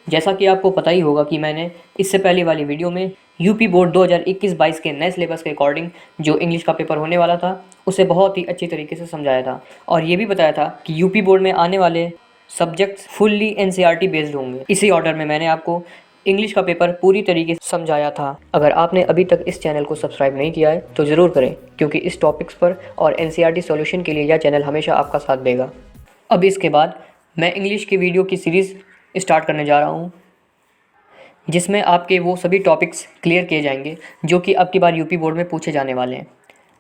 जैसा कि आपको पता ही होगा कि मैंने इससे पहले वाली वीडियो में यूपी बोर्ड 2021-22 के नए सिलेबस के अकॉर्डिंग जो इंग्लिश का पेपर होने वाला था उसे बहुत ही अच्छी तरीके से समझाया था और ये भी बताया था कि यूपी बोर्ड में आने वाले सब्जेक्ट्स फुल्ली एनसीईआरटी बेस्ड होंगे। इसी ऑर्डर में मैंने आपको इंग्लिश का पेपर पूरी तरीके से समझाया था। अगर आपने अभी तक इस चैनल को सब्सक्राइब नहीं किया है तो ज़रूर करें, क्योंकि इस टॉपिक्स पर और एनसीईआरटी सॉल्यूशन के लिए यह चैनल हमेशा आपका साथ देगा। अब इसके बाद मैं इंग्लिश की वीडियो की सीरीज़ स्टार्ट करने जा रहा हूँ, जिसमें आपके वो सभी टॉपिक्स क्लियर किए जाएंगे जो कि अब की बार यूपी बोर्ड में पूछे जाने वाले हैं।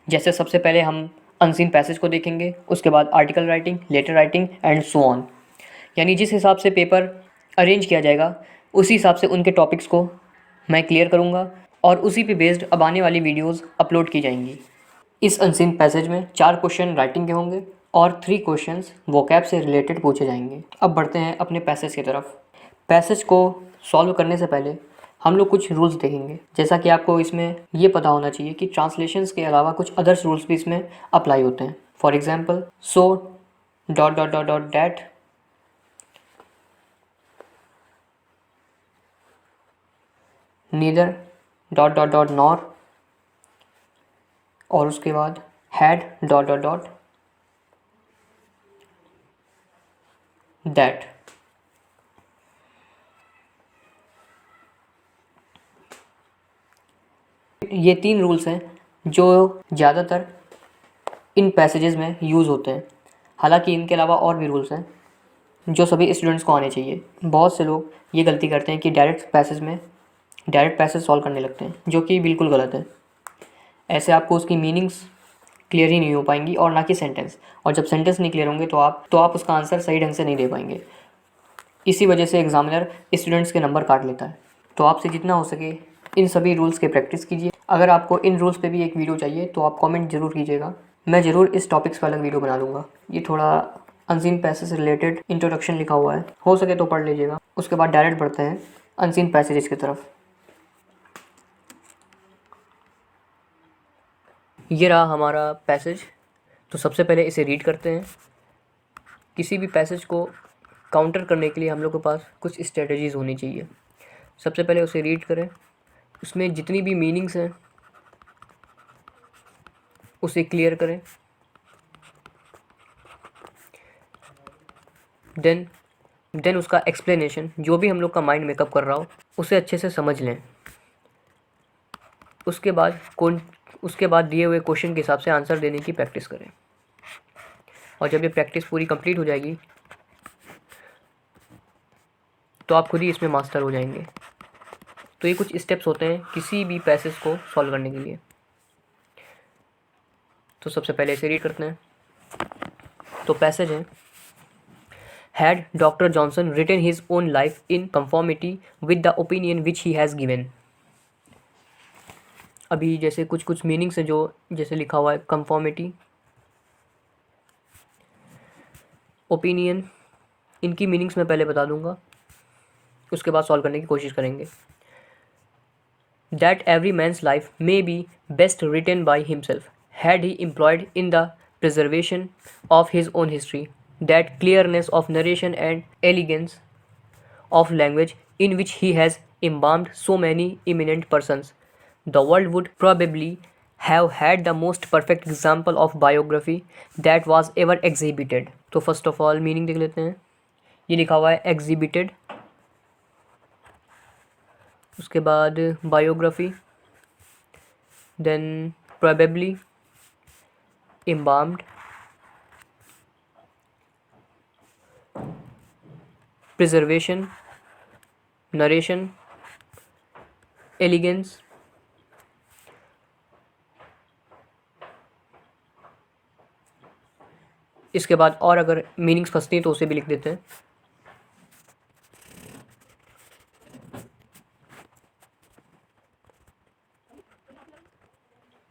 जैसे सबसे पहले हम अनसीन पैसेज को देखेंगे, उसके बाद article writing, letter writing and so on. यानी जिस हिसाब से पेपर अरेंज किया जाएगा उसी हिसाब से उनके टॉपिक्स को मैं क्लियर करूँगा और उसी पे बेस्ड अब आने वाली वीडियोज़ अपलोड की जाएंगी। इस अनसीन पैसेज में 4 क्वेश्चन राइटिंग के होंगे और 3 क्वेश्चंस वोकैब से रिलेटेड पूछे जाएंगे। अब बढ़ते हैं अपने पैसेज की तरफ। पैसेज को सॉल्व करने से पहले हम लोग कुछ रूल्स देखेंगे। जैसा कि आपको इसमें ये पता होना चाहिए कि ट्रांसलेशंस के अलावा कुछ अदर्स रूल्स भी इसमें अप्लाई होते हैं। For example, so dot dot dot dot that, neither dot dot dot nor, और उसके बाद had dot dot dot that. ये 3 रूल्स हैं जो ज़्यादातर इन पैसेजेस में यूज़ होते हैं। हालांकि इनके अलावा और भी रूल्स हैं जो सभी स्टूडेंट्स को आने चाहिए। बहुत से लोग ये गलती करते हैं कि डायरेक्ट पैसेज सॉल्व करने लगते हैं, जो कि बिल्कुल गलत है। ऐसे आपको उसकी मीनिंग्स क्लियर ही नहीं हो पाएंगी और ना कि सेंटेंस, और जब सेंटेंस नहीं क्लियर होंगे तो आप उसका आंसर सही ढंग से नहीं दे पाएंगे। इसी वजह से एग्जामिनर स्टूडेंट्स के नंबर काट लेता है। तो आपसे जितना हो सके इन सभी रूल्स की प्रैक्टिस कीजिए। अगर आपको इन रूल्स पे भी एक वीडियो चाहिए तो आप कमेंट ज़रूर कीजिएगा, मैं ज़रूर इस टॉपिक्स पर अलग वीडियो बना दूंगा। ये थोड़ा अनसीन पैसेज से रिलेटेड इंट्रोडक्शन लिखा हुआ है, हो सके तो पढ़ लीजिएगा। उसके बाद डायरेक्ट बढ़ते हैं अनसीन पैसेजेस की तरफ। ये रहा हमारा पैसेज। तो सबसे पहले इसे रीड करते हैं। किसी भी पैसेज को काउंटर करने के लिए हम लोग के पास कुछ स्ट्रेटजीज़ होनी चाहिए। सबसे पहले उसे रीड करें, उसमें जितनी भी मीनिंग्स हैं उसे क्लियर करें। देन उसका एक्सप्लेनेशन, जो भी हम लोग का माइंड मेकअप कर रहा हो उसे अच्छे से समझ लें। उसके बाद दिए हुए क्वेश्चन के हिसाब से आंसर देने की प्रैक्टिस करें। और जब ये प्रैक्टिस पूरी कंप्लीट हो जाएगी तो आप खुद ही इसमें मास्टर हो जाएंगे। तो ये कुछ स्टेप्स होते हैं किसी भी पैसेज को सॉल्व करने के लिए। तो सबसे पहले इसे रीड करते हैं। तो पैसेज है, had doctor Johnson written his own life in conformity with the opinion which he has given. अभी जैसे कुछ मीनिंग्स हैं जो जैसे लिखा हुआ है कंफॉर्मिटी, ओपिनियन, इनकी मीनिंग्स मैं पहले बता दूंगा, उसके बाद सॉल्व करने की कोशिश करेंगे। That every man's life may be best written by himself had he employed in the preservation of his own history, that clearness of narration and elegance of language in which he has embalmed so many eminent persons, the world would probably have had the most perfect example of biography that was ever exhibited. तो first of all meaning देख लेते हैं। ये लिखा हुआ है exhibited, उसके बाद biography, then probably, embalmed, preservation, narration, elegance, इसके बाद और अगर मीनिंग्स फंसती हैं तो उसे भी लिख देते हैं।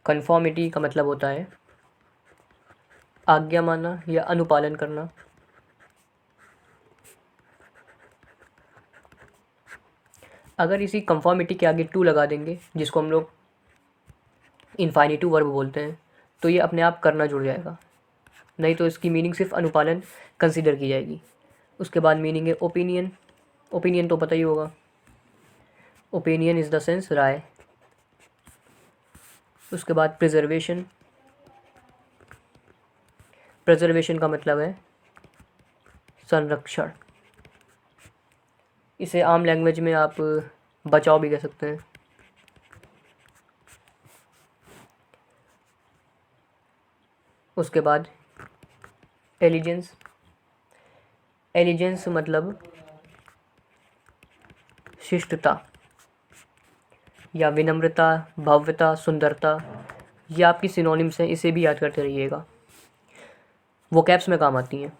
कन्फॉर्मिटी का मतलब होता है आज्ञा मानना या अनुपालन करना। अगर इसी कंफॉर्मिटी के आगे टू लगा देंगे, जिसको हम लोग इन्फाइनेटिव वर्ब बोलते हैं, तो ये अपने आप करना जुड़ जाएगा, नहीं तो इसकी मीनिंग सिर्फ अनुपालन कंसीडर की जाएगी। उसके बाद मीनिंग है ओपिनियन, ओपिनियन तो पता ही होगा, ओपिनियन इज़ द सेंस राय। उसके बाद प्रिजर्वेशन, प्रिजर्वेशन का मतलब है संरक्षण। इसे आम लैंग्वेज में आप बचाव भी कह सकते हैं। उसके बाद एलिजेंस, एलिजेंस मतलब शिष्टता या विनम्रता, भव्यता, सुंदरता, ये आपकी सिनोनिम्स हैं, इसे भी याद करते रहिएगा, वो कैप्स में काम आती हैं।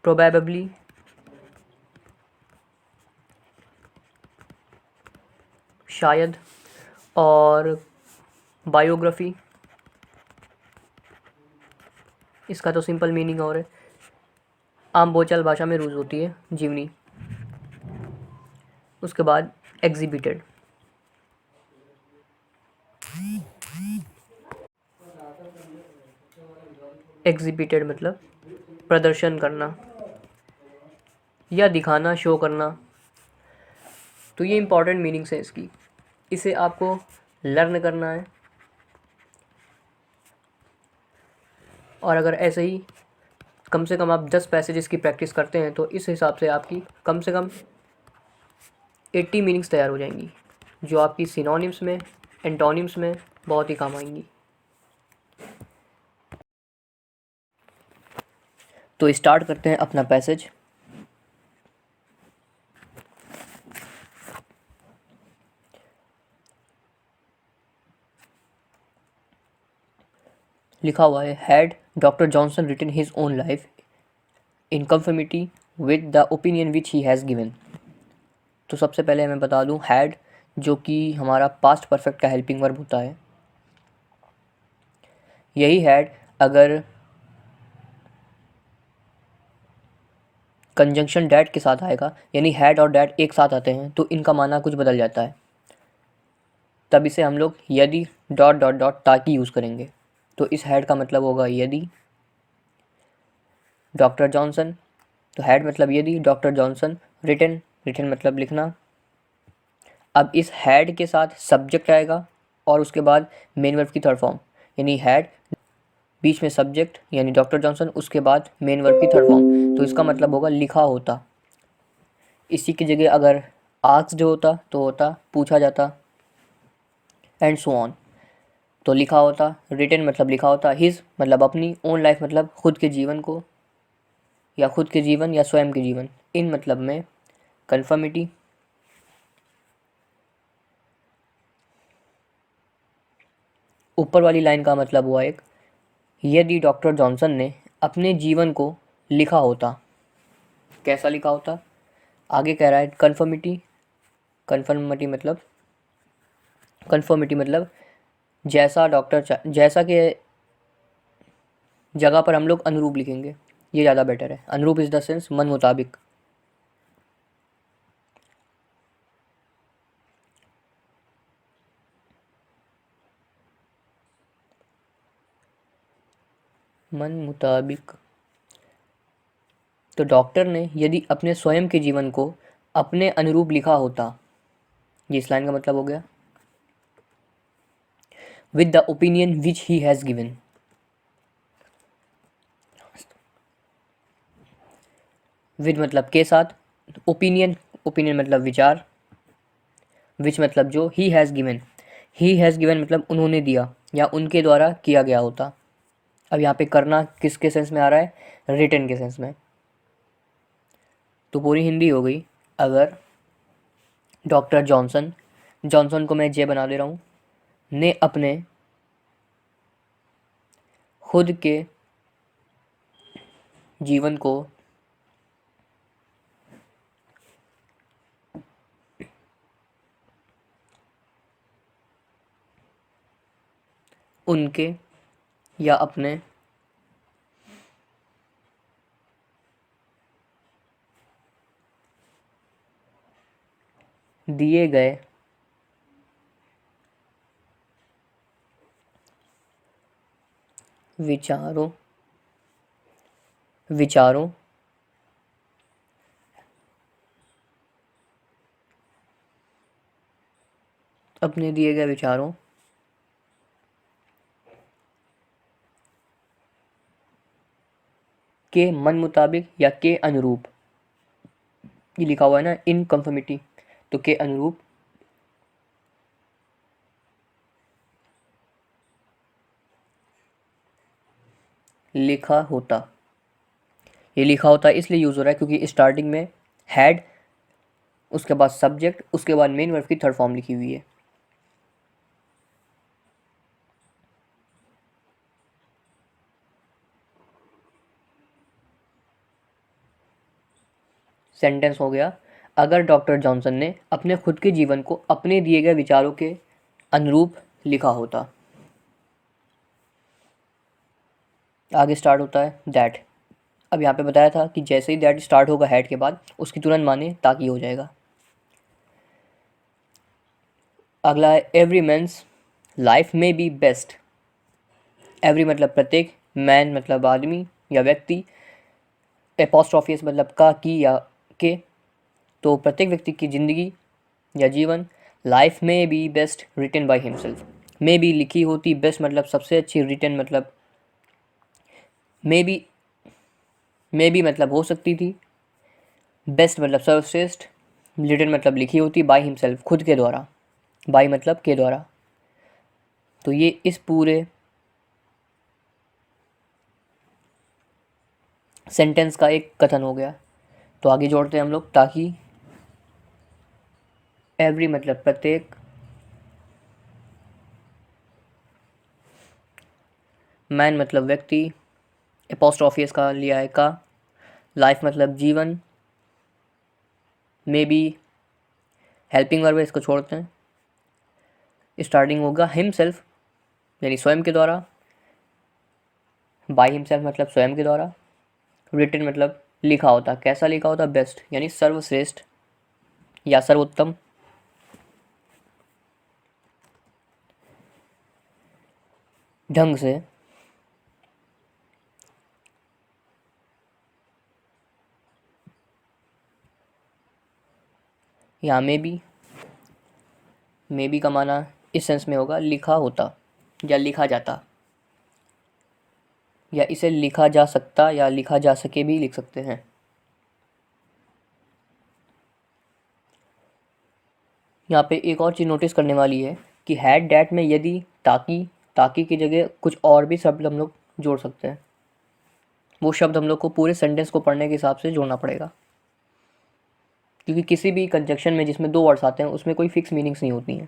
प्रोबेबली, शायद, और बायोग्राफी, इसका तो सिंपल मीनिंग और है, आम बोलचाल भाषा में यूज़ होती है, जीवनी। उसके बाद एग्जिबिटेड, एग्जिबिटेड मतलब प्रदर्शन करना या दिखाना, शो करना। तो ये इंपॉर्टेंट मीनिंग्स है इसकी, इसे आपको लर्न करना है। और अगर ऐसे ही कम से कम आप 10 पैसेजेस की प्रैक्टिस करते हैं तो इस हिसाब से आपकी कम से कम 80 मीनिंग्स तैयार हो जाएंगी, जो आपकी सिनोनिम्स में, एंटोनिम्स में बहुत ही काम आएंगी। तो स्टार्ट करते हैं अपना पैसेज। लिखा हुआ है, had doctor Johnson written his own life in conformity with the opinion which he has given. तो सबसे पहले मैं बता दूं, हैड जो कि हमारा पास्ट परफेक्ट का हेल्पिंग वर्ब होता है, यही हैड अगर कंजंक्शन डैट के साथ आएगा, यानी हैड और डैट एक साथ आते हैं, तो इनका माना कुछ बदल जाता है। तब इसे हम लोग यदि डॉट डॉट डॉट ताकि यूज़ करेंगे। तो इस हैड का मतलब होगा यदि डॉक्टर जॉनसन, तो हैड मतलब यदि डॉक्टर जॉनसन, रिटन, रिटन मतलब लिखना। अब इस हैड के साथ सब्जेक्ट आएगा और उसके बाद मेन वर्ब की थर्ड फॉर्म, यानी हैड, बीच में सब्जेक्ट यानी डॉक्टर जॉनसन, उसके बाद मेन वर्ब की थर्ड फॉर्म, तो इसका मतलब होगा लिखा होता। इसी की जगह अगर आस्क्ड होता तो होता पूछा जाता, एंड सो ऑन। तो लिखा होता, रिटन मतलब लिखा होता, हिज मतलब अपनी, ओन लाइफ मतलब खुद के जीवन को, या खुद के जीवन या स्वयं के जीवन, इन मतलब में कन्फर्मिटी। ऊपर वाली लाइन का मतलब हुआ एक, यदि डॉक्टर जॉनसन ने अपने जीवन को लिखा होता, कैसा लिखा होता, आगे कह रहा है कन्फर्मिटी, कन्फर्मिटी मतलब, कन्फर्मिटी मतलब जैसा डॉक्टर जैसा के जगह पर हम लोग अनुरूप लिखेंगे, ये ज़्यादा बेटर है। अनुरूप इज़ द सेंस मन मुताबिक। मन मुताबिक। तो डॉक्टर ने यदि अपने स्वयं के जीवन को अपने अनुरूप लिखा होता, ये इस लाइन का मतलब हो गया। With the opinion which he has given, with मतलब के साथ, ओपिनियन, ओपिनियन मतलब विचार, विच मतलब जो, ही हैज़ गिवन मतलब उन्होंने दिया या उनके द्वारा किया गया होता। अब यहाँ पे करना किसके सेंस में आ रहा है, रिटन के सेंस में। तो पूरी हिंदी हो गई, अगर डॉक्टर जॉनसन, जॉनसन को मैं जे बना दे रहा हूँ, ने अपने खुद के जीवन को उनके या अपने दिए गए विचारों विचारों अपने दिए गए विचारों के मन मुताबिक या के अनुरूप, ये लिखा हुआ है ना इन कंफर्मिटी, तो के अनुरूप लिखा होता। ये लिखा होता इसलिए यूज़ हो रहा है क्योंकि स्टार्टिंग में हैड, उसके बाद सब्जेक्ट, उसके बाद मेन वर्ब की थर्ड फॉर्म लिखी हुई है। सेंटेंस हो गया, अगर डॉक्टर जॉनसन ने अपने खुद के जीवन को अपने दिए गए विचारों के अनुरूप लिखा होता। आगे स्टार्ट होता है दैट। अब यहाँ पे बताया था कि जैसे ही दैट स्टार्ट होगा हैड के बाद, उसकी तुरंत माने ताकि हो जाएगा। अगला है every man's life may be best. Every मतलब प्रत्येक, मैन मतलब आदमी या व्यक्ति, एपोस्ट्रोफियस मतलब का, की या के, तो प्रत्येक व्यक्ति की ज़िंदगी या जीवन, life may be best written by himself, may be लिखी होती, बेस्ट मतलब सबसे अच्छी, रिटन मतलब में बी मतलब हो सकती थी, बेस्ट मतलब सर्वश्रेष्ठ, रिटन मतलब लिखी होती, बाय हिमसेल्फ खुद के द्वारा, बाय मतलब के द्वारा। तो ये इस पूरे सेंटेंस का एक कथन हो गया। तो आगे जोड़ते हैं हम लोग, ताकि एवरी मतलब प्रत्येक, मैन मतलब व्यक्ति, एपोस्ट्रोफियस का लिया है का, लाइफ मतलब जीवन, मे बी हेल्पिंग वर्ब है, इसको छोड़ते हैं, स्टार्टिंग होगा हिमसेल्फ यानी स्वयं के द्वारा, बाय हिमसेल्फ मतलब स्वयं के द्वारा, रिटन मतलब लिखा होता, कैसा लिखा होता, बेस्ट यानी सर्वश्रेष्ठ या सर्वोत्तम, ढंग से, या मे बी का माना इस सेंस में होगा लिखा होता या लिखा जाता, या इसे लिखा जा सकता या लिखा जा सके भी लिख सकते हैं। यहाँ पे एक और चीज़ नोटिस करने वाली है कि हैड डैट में यदि ताकि की जगह कुछ और भी शब्द हम लोग जोड़ सकते हैं, वो शब्द हम लोग को पूरे सेंटेंस को पढ़ने के हिसाब से जोड़ना पड़ेगा, क्योंकि किसी भी कंजक्शन में जिसमें दो वर्ड्स आते हैं उसमें कोई फिक्स मीनिंग्स नहीं होती हैं।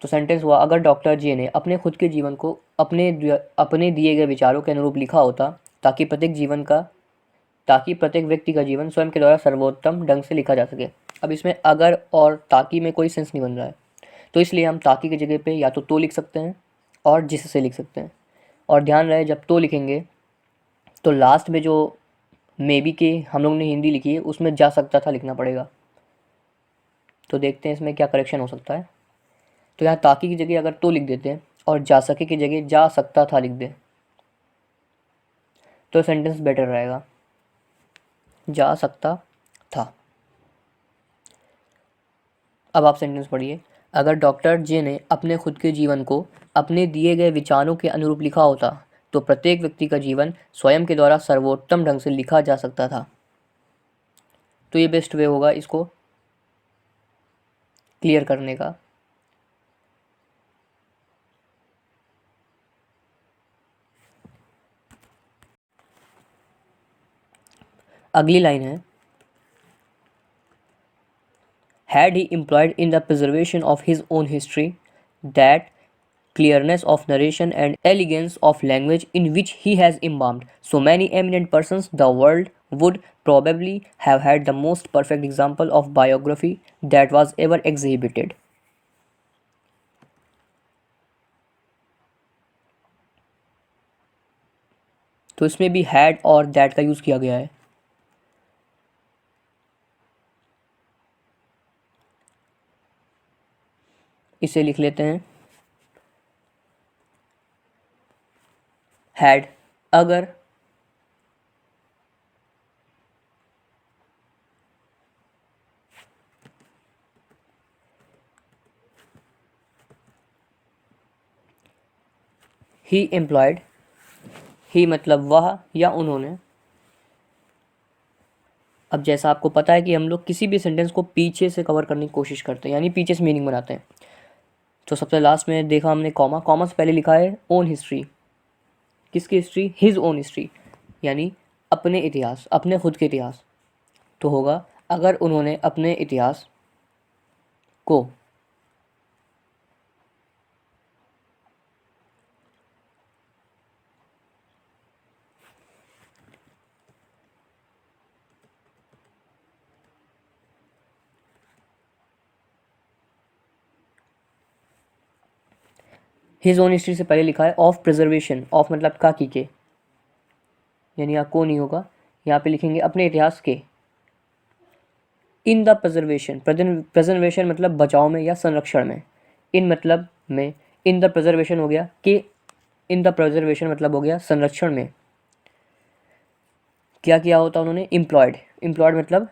तो सेंटेंस हुआ, अगर डॉक्टर जे ने अपने खुद के जीवन को अपने दिए गए विचारों के अनुरूप लिखा होता, ताकि प्रत्येक व्यक्ति का जीवन स्वयं के द्वारा सर्वोत्तम ढंग से लिखा जा सके। अब इसमें अगर और ताकि में कोई सेंस नहीं बन रहा है, तो इसलिए हम ताकि की जगह पे या तो लिख सकते हैं और जिससे लिख सकते हैं। और ध्यान रहे जब तो लिखेंगे तो लास्ट में जो मे बी के हम लोग ने हिंदी लिखी है उसमें जा सकता था लिखना पड़ेगा। तो देखते हैं इसमें क्या करेक्शन हो सकता है। तो यहाँ ताकि की जगह अगर तो लिख देते हैं और जा सके की जगह जा सकता था लिख दें, तो सेंटेंस बेटर रहेगा, जा सकता था। अब आप सेंटेंस पढ़िए, अगर डॉक्टर जे ने अपने खुद के जीवन को अपने दिए गए विचारों के अनुरूप लिखा होता, तो प्रत्येक व्यक्ति का जीवन स्वयं के द्वारा सर्वोत्तम ढंग से लिखा जा सकता था। तो ये बेस्ट वे होगा इसको क्लियर करने का। अगली लाइन है, had he employed in the preservation of his own history that clearness of narration and elegance of language in which he has embalmed so many eminent persons, the world would probably have had the most perfect example of biography that was ever exhibited. तो इसमें भी had और that का use किया गया है। इसे लिख लेते हैं, had अगर ही एम्प्लॉयड, ही मतलब वह या उन्होंने। अब जैसा आपको पता है कि हम लोग किसी भी सेंटेंस को पीछे से कवर करने की कोशिश करते हैं, यानी पीछे से मीनिंग बनाते हैं। तो सबसे लास्ट में देखा हमने कॉमा, कॉमा से पहले लिखा है ओन हिस्ट्री। किसकी हिस्ट्री? हिज ओन हिस्ट्री, यानी अपने इतिहास, अपने खुद के इतिहास। तो होगा अगर उन्होंने अपने इतिहास को हिज ओन हिस्ट्री से पहले लिखा है ऑफ प्रिजर्वेशन, ऑफ मतलब का की के, यानी यहाँ को नहीं होगा, यहाँ पे लिखेंगे अपने इतिहास के। इन द प्रिजर्वेशन, प्रिजर्वेशन मतलब बचाव में या संरक्षण में, इन मतलब में, इन द प्रिजर्वेशन हो गया कि इन द प्रिजर्वेशन मतलब हो गया संरक्षण में। क्या किया होता उन्होंने? एम्प्लॉयड, एम्प्लॉयड मतलब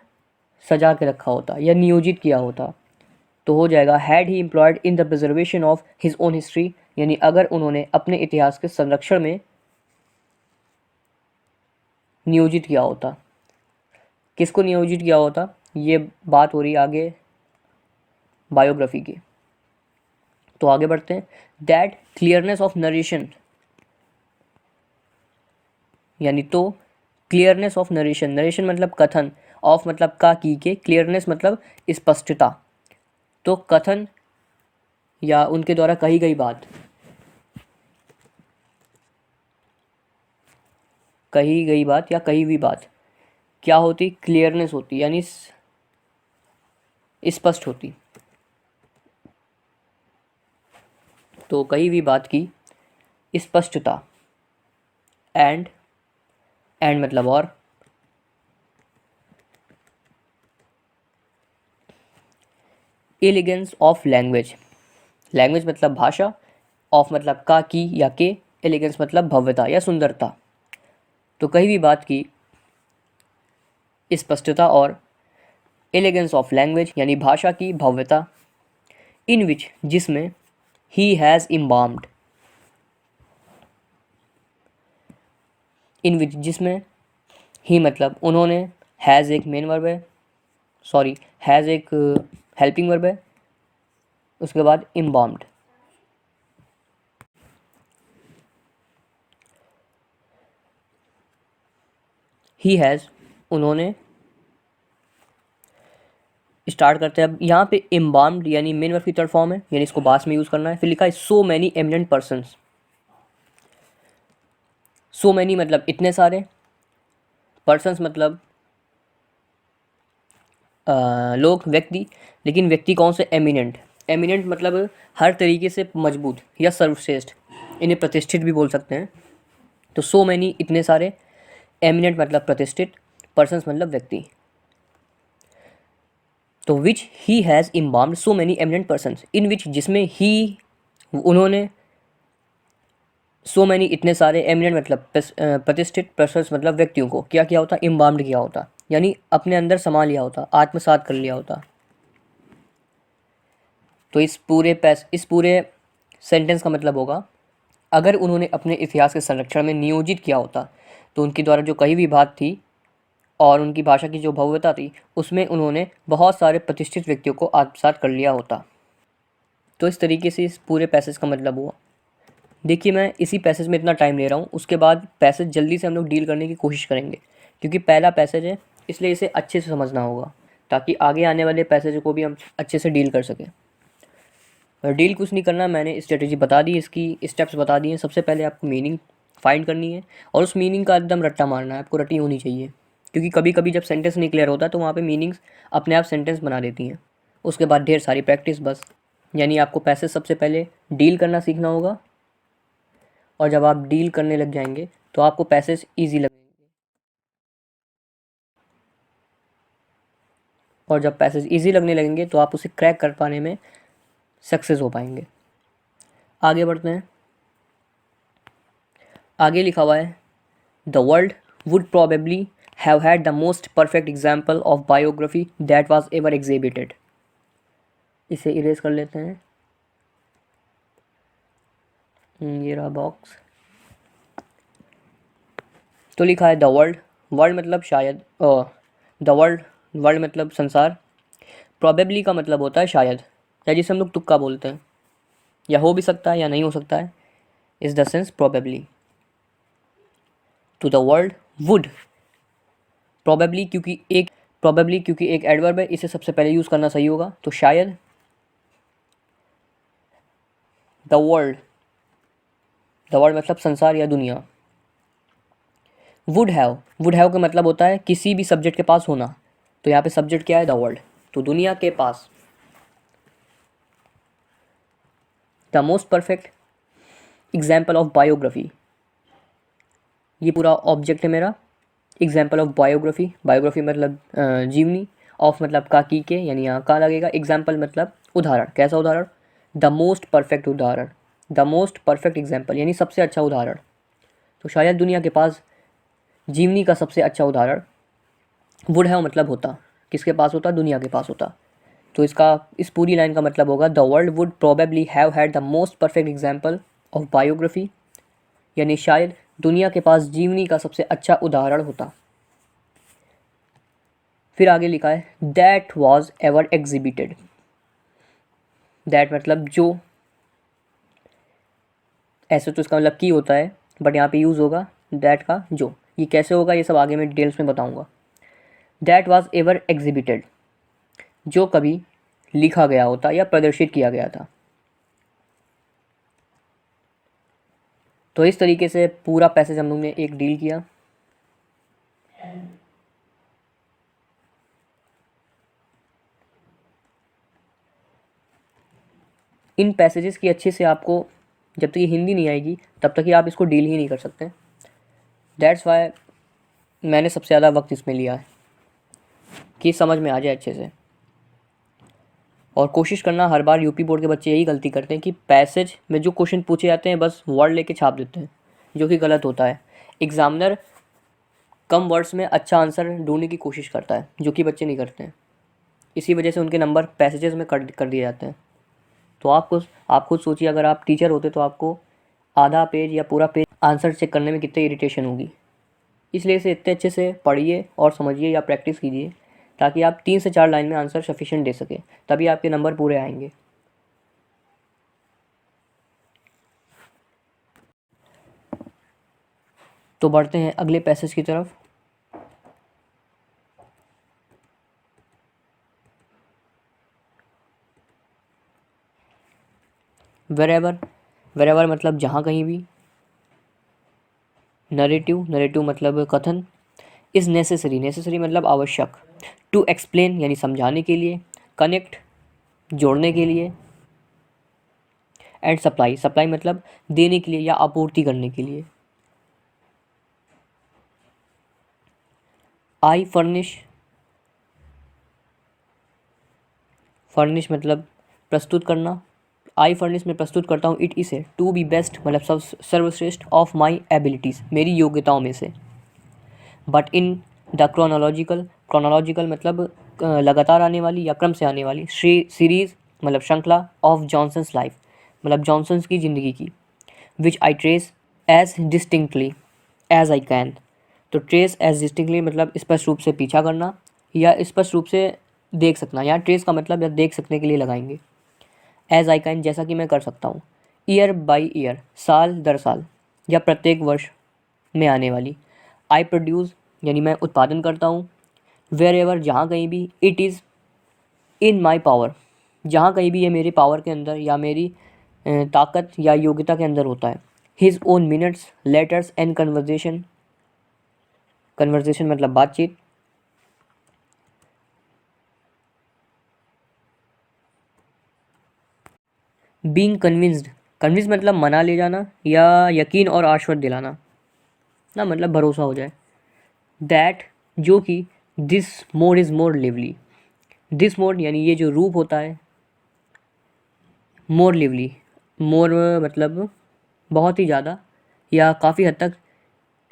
सजा के रखा होता या नियोजित किया होता। तो हो जाएगा had he employed in the preservation of his own history, यानी अगर उन्होंने अपने इतिहास के संरक्षण में नियोजित किया होता। किसको नियोजित किया होता? ये बात हो रही है आगे बायोग्राफी की। तो आगे बढ़ते हैं। दैट क्लियरनेस ऑफ नरेशन, यानी तो क्लियरनेस ऑफ नरेशन, नरेशन मतलब कथन, ऑफ मतलब का की के, क्लियरनेस मतलब स्पष्टता। तो कथन या उनके द्वारा कही गई बात, कही गई बात या कही हुई बात क्या होती? क्लियरनेस होती, यानी स्पष्ट होती। तो कही हुई बात की स्पष्टता। एंड, एंड मतलब और, एलिगेंस ऑफ लैंग्वेज, लैंग्वेज मतलब भाषा, ऑफ मतलब का की या के, एलिगेंस मतलब भव्यता या सुंदरता। तो कही भी बात की स्पष्टता और एलिगेंस ऑफ लैंग्वेज यानी भाषा की भव्यता, इन विच जिसमें ही हैज़ इम्बाम्ड, इन विच जिसमें, ही मतलब उन्होंने, हैज़ एक मेन वर्ब है, सॉरी हैज़ एक हेल्पिंग वर्ब है, उसके बाद इम्बाम्ड। ही हैज़, उन्होंने, स्टार्ट करते हैं। अब यहाँ पे इम्बाम्ड यानी मेन वर्ब की थर्ड फॉर्म है, यानी इसको बास में यूज़ करना है। फिर लिखा है सो many eminent persons, so many मतलब इतने सारे, पर्सन्स मतलब लोग, व्यक्ति, लेकिन व्यक्ति कौन से? एमिनेंट, एमिनेंट मतलब हर तरीके से मजबूत या सर्वश्रेष्ठ, इन्हें प्रतिष्ठित भी बोल सकते हैं। तो सो मैनी इतने सारे, एमिनेंट मतलब प्रतिष्ठित, पर्सन्स मतलब व्यक्ति। तो which he has embalmed so many eminent persons, in which जिसमें ही उन्होंने, सो मैनी इतने सारे, एमिनेंट मतलब प्रतिष्ठित, पर्सन्स मतलब व्यक्तियों को क्या किया होता? इम्बाम्ड किया होता, यानी अपने अंदर समा लिया होता, आत्मसात कर लिया होता। तो इस पूरे सेंटेंस का मतलब होगा अगर उन्होंने अपने इतिहास के संरक्षण में नियोजित किया होता तो उनके द्वारा जो कही हुई बात थी और उनकी भाषा की जो भव्यता थी उसमें उन्होंने बहुत सारे प्रतिष्ठित व्यक्तियों को आत्मसात कर लिया होता। तो इस तरीके से इस पूरे पैसेज का मतलब हुआ। देखिए मैं इसी पैसेज में इतना टाइम ले रहा हूँ, उसके बाद पैसेज जल्दी से हम लोग डील करने की कोशिश करेंगे क्योंकि पहला पैसेज है, इसलिए इसे अच्छे से समझना होगा ताकि आगे आने वाले पैसेज को भी हम अच्छे से डील कर सकें। डील कुछ नहीं करना, मैंने स्ट्रेटेजी बता दी, इसकी स्टेप्स बता दिए। सबसे पहले आपको मीनिंग फाइंड करनी है और उस मीनिंग का एकदम रट्टा मारना है, आपको रटी होनी चाहिए क्योंकि कभी कभी जब सेंटेंस नहीं क्लियर होता तो वहाँ पे मीनिंग्स अपने आप सेंटेंस बना देती हैं। उसके बाद ढेर सारी प्रैक्टिस बस, यानी आपको पैसेज सबसे पहले डील करना सीखना होगा और जब आप डील करने लग जाएंगे तो आपको पैसेज ईजी लगेंगे और जब पैसेज ईजी लगने लगेंगे तो आप उसे क्रैक कर पाने में सक्सेस हो पाएंगे। आगे बढ़ते हैं। आगे लिखा हुआ है the world would probably have had the most perfect example of biography that was ever exhibited। इसे इरेज कर लेते हैं, ये रहा बॉक्स। तो लिखा है द वर्ल्ड, वर्ल्ड मतलब शायद, द वर्ल्ड, वर्ल्ड मतलब संसार, प्रोबेबली का मतलब होता है शायद, या जिसे हम लोग तुक्का बोलते हैं, या हो भी सकता है या नहीं हो सकता है, इज द सेंस प्रोबेबली। तो द वर्ल्ड वुड, प्रोबेबली क्योंकि एक एडवर्ब है, इसे सबसे पहले यूज़ करना सही होगा, तो शायद द वर्ल्ड, द वर्ल्ड मतलब संसार या दुनिया। वुड हैव का मतलब होता है किसी भी सब्जेक्ट के पास होना, तो यहाँ पे सब्जेक्ट क्या है, द वर्ल्ड, तो दुनिया के पास। The most perfect example of biography, ये पूरा ऑब्जेक्ट है मेरा। एग्जाम्पल ऑफ बायोग्राफी, बायोग्राफी मतलब जीवनी, ऑफ मतलब का, की के, यानी यहाँ का लगेगा, एग्जाम्पल मतलब उदाहरण, कैसा उदाहरण, द मोस्ट परफेक्ट उदाहरण, द मोस्ट परफेक्ट एग्जाम्पल यानी सबसे अच्छा उदाहरण। तो शायद दुनिया के पास जीवनी का सबसे अच्छा उदाहरण वुड हैव मतलब होता, किसके पास होता, दुनिया के पास होता। तो इसका, इस पूरी लाइन का मतलब होगा the world would probably have had the most perfect example of biography, यानी शायद दुनिया के पास जीवनी का सबसे अच्छा उदाहरण होता। फिर आगे लिखा है that was ever exhibited, that मतलब जो, ऐसे तो इसका मतलब की होता है, बट यहाँ पे यूज़ होगा दैट का जो। ये कैसे होगा ये सब आगे मैं डिटेल्स में बताऊँगा। दैट वॉज एवर एग्जिबिटेड, जो कभी लिखा गया होता या प्रदर्शित किया गया था। तो इस तरीके से पूरा पैसेज हम लोग ने एक डील किया। इन पैसेजेस की अच्छे से आपको, जब तक ये हिंदी नहीं आएगी तब तक ही आप इसको डील ही नहीं कर सकते। दैट्स वाई मैंने सबसे ज़्यादा वक्त इसमें लिया है कि समझ में आ जाए अच्छे से। और कोशिश करना, हर बार यूपी बोर्ड के बच्चे यही गलती करते हैं कि पैसेज में जो क्वेश्चन पूछे जाते हैं बस वर्ड लेके छाप देते हैं, जो कि गलत होता है। एग्जामिनर कम वर्ड्स में अच्छा आंसर ढूंढने की कोशिश करता है, जो कि बच्चे नहीं करते हैं। इसी वजह से उनके नंबर पैसेजेस में कर दिए जाते हैं। तो आप खुद सोचिए, अगर आप टीचर होते तो आपको आधा पेज या पूरा पेज आंसर चेक करने में कितनी इरिटेशन होगी। इसलिए इसे इतने अच्छे से पढ़िए और समझिए या प्रैक्टिस कीजिए, ताकि आप 3 से 4 लाइन में आंसर सफिशिएंट दे सकें, तभी आपके नंबर पूरे आएंगे। तो बढ़ते हैं अगले पैसेज की तरफ। वेरेवर, वेरेवर मतलब जहाँ कहीं भी। नरेटिव, नरेटिव मतलब कथन। इज़ नेसेसरी, नेसेसरी मतलब आवश्यक। टू एक्सप्लेन यानी समझाने के लिए। कनेक्ट जोड़ने के लिए। एंड सप्लाई, सप्लाई मतलब देने के लिए या आपूर्ति करने के लिए। आई फर्निश, फर्निश मतलब प्रस्तुत करना। आई फर्निश में प्रस्तुत करता हूँ इट इसे, टू बी बेस्ट मतलब सर्वश्रेष्ठ, ऑफ माई एबिलिटीज़ मेरी योग्यताओं में से। But in the chronological, chronological मतलब लगातार आने वाली या क्रम से आने वाली, सीरीज़ मतलब श्रृंखला, ऑफ जॉनसन्स लाइफ मतलब जॉनसन्स की ज़िंदगी की। Which I trace as distinctly as I can, तो ट्रेस एज डिस्टिंक्टली मतलब स्पष्ट रूप से पीछा करना या स्पष्ट रूप से देख सकना। यहाँ ट्रेस का मतलब या देख सकने के लिए लगाएंगे। एज आई कैन जैसा कि मैं कर सकता हूँ। ईयर बाई ईयर साल दर साल या प्रत्येक वर्ष में आने वाली। आई प्रोड्यूस यानी मैं उत्पादन करता हूँ। वेर एवर जहाँ कहीं भी। It is in my power जहाँ कहीं भी ये मेरे पावर के अंदर या मेरी ताकत या योग्यता के अंदर होता है। His own minutes, letters and conversation, conversation मतलब बातचीत। बीइंग कन्विंस्ड, कन्विंस मतलब मना ले जाना या यकीन और आश्वस्त दिलाना ना, मतलब भरोसा हो जाए। दैट जो कि। This mode is more lively, this mode यानी ये जो रूप होता है, मोर लिवली, मोर मतलब बहुत ही ज़्यादा या काफ़ी हद तक,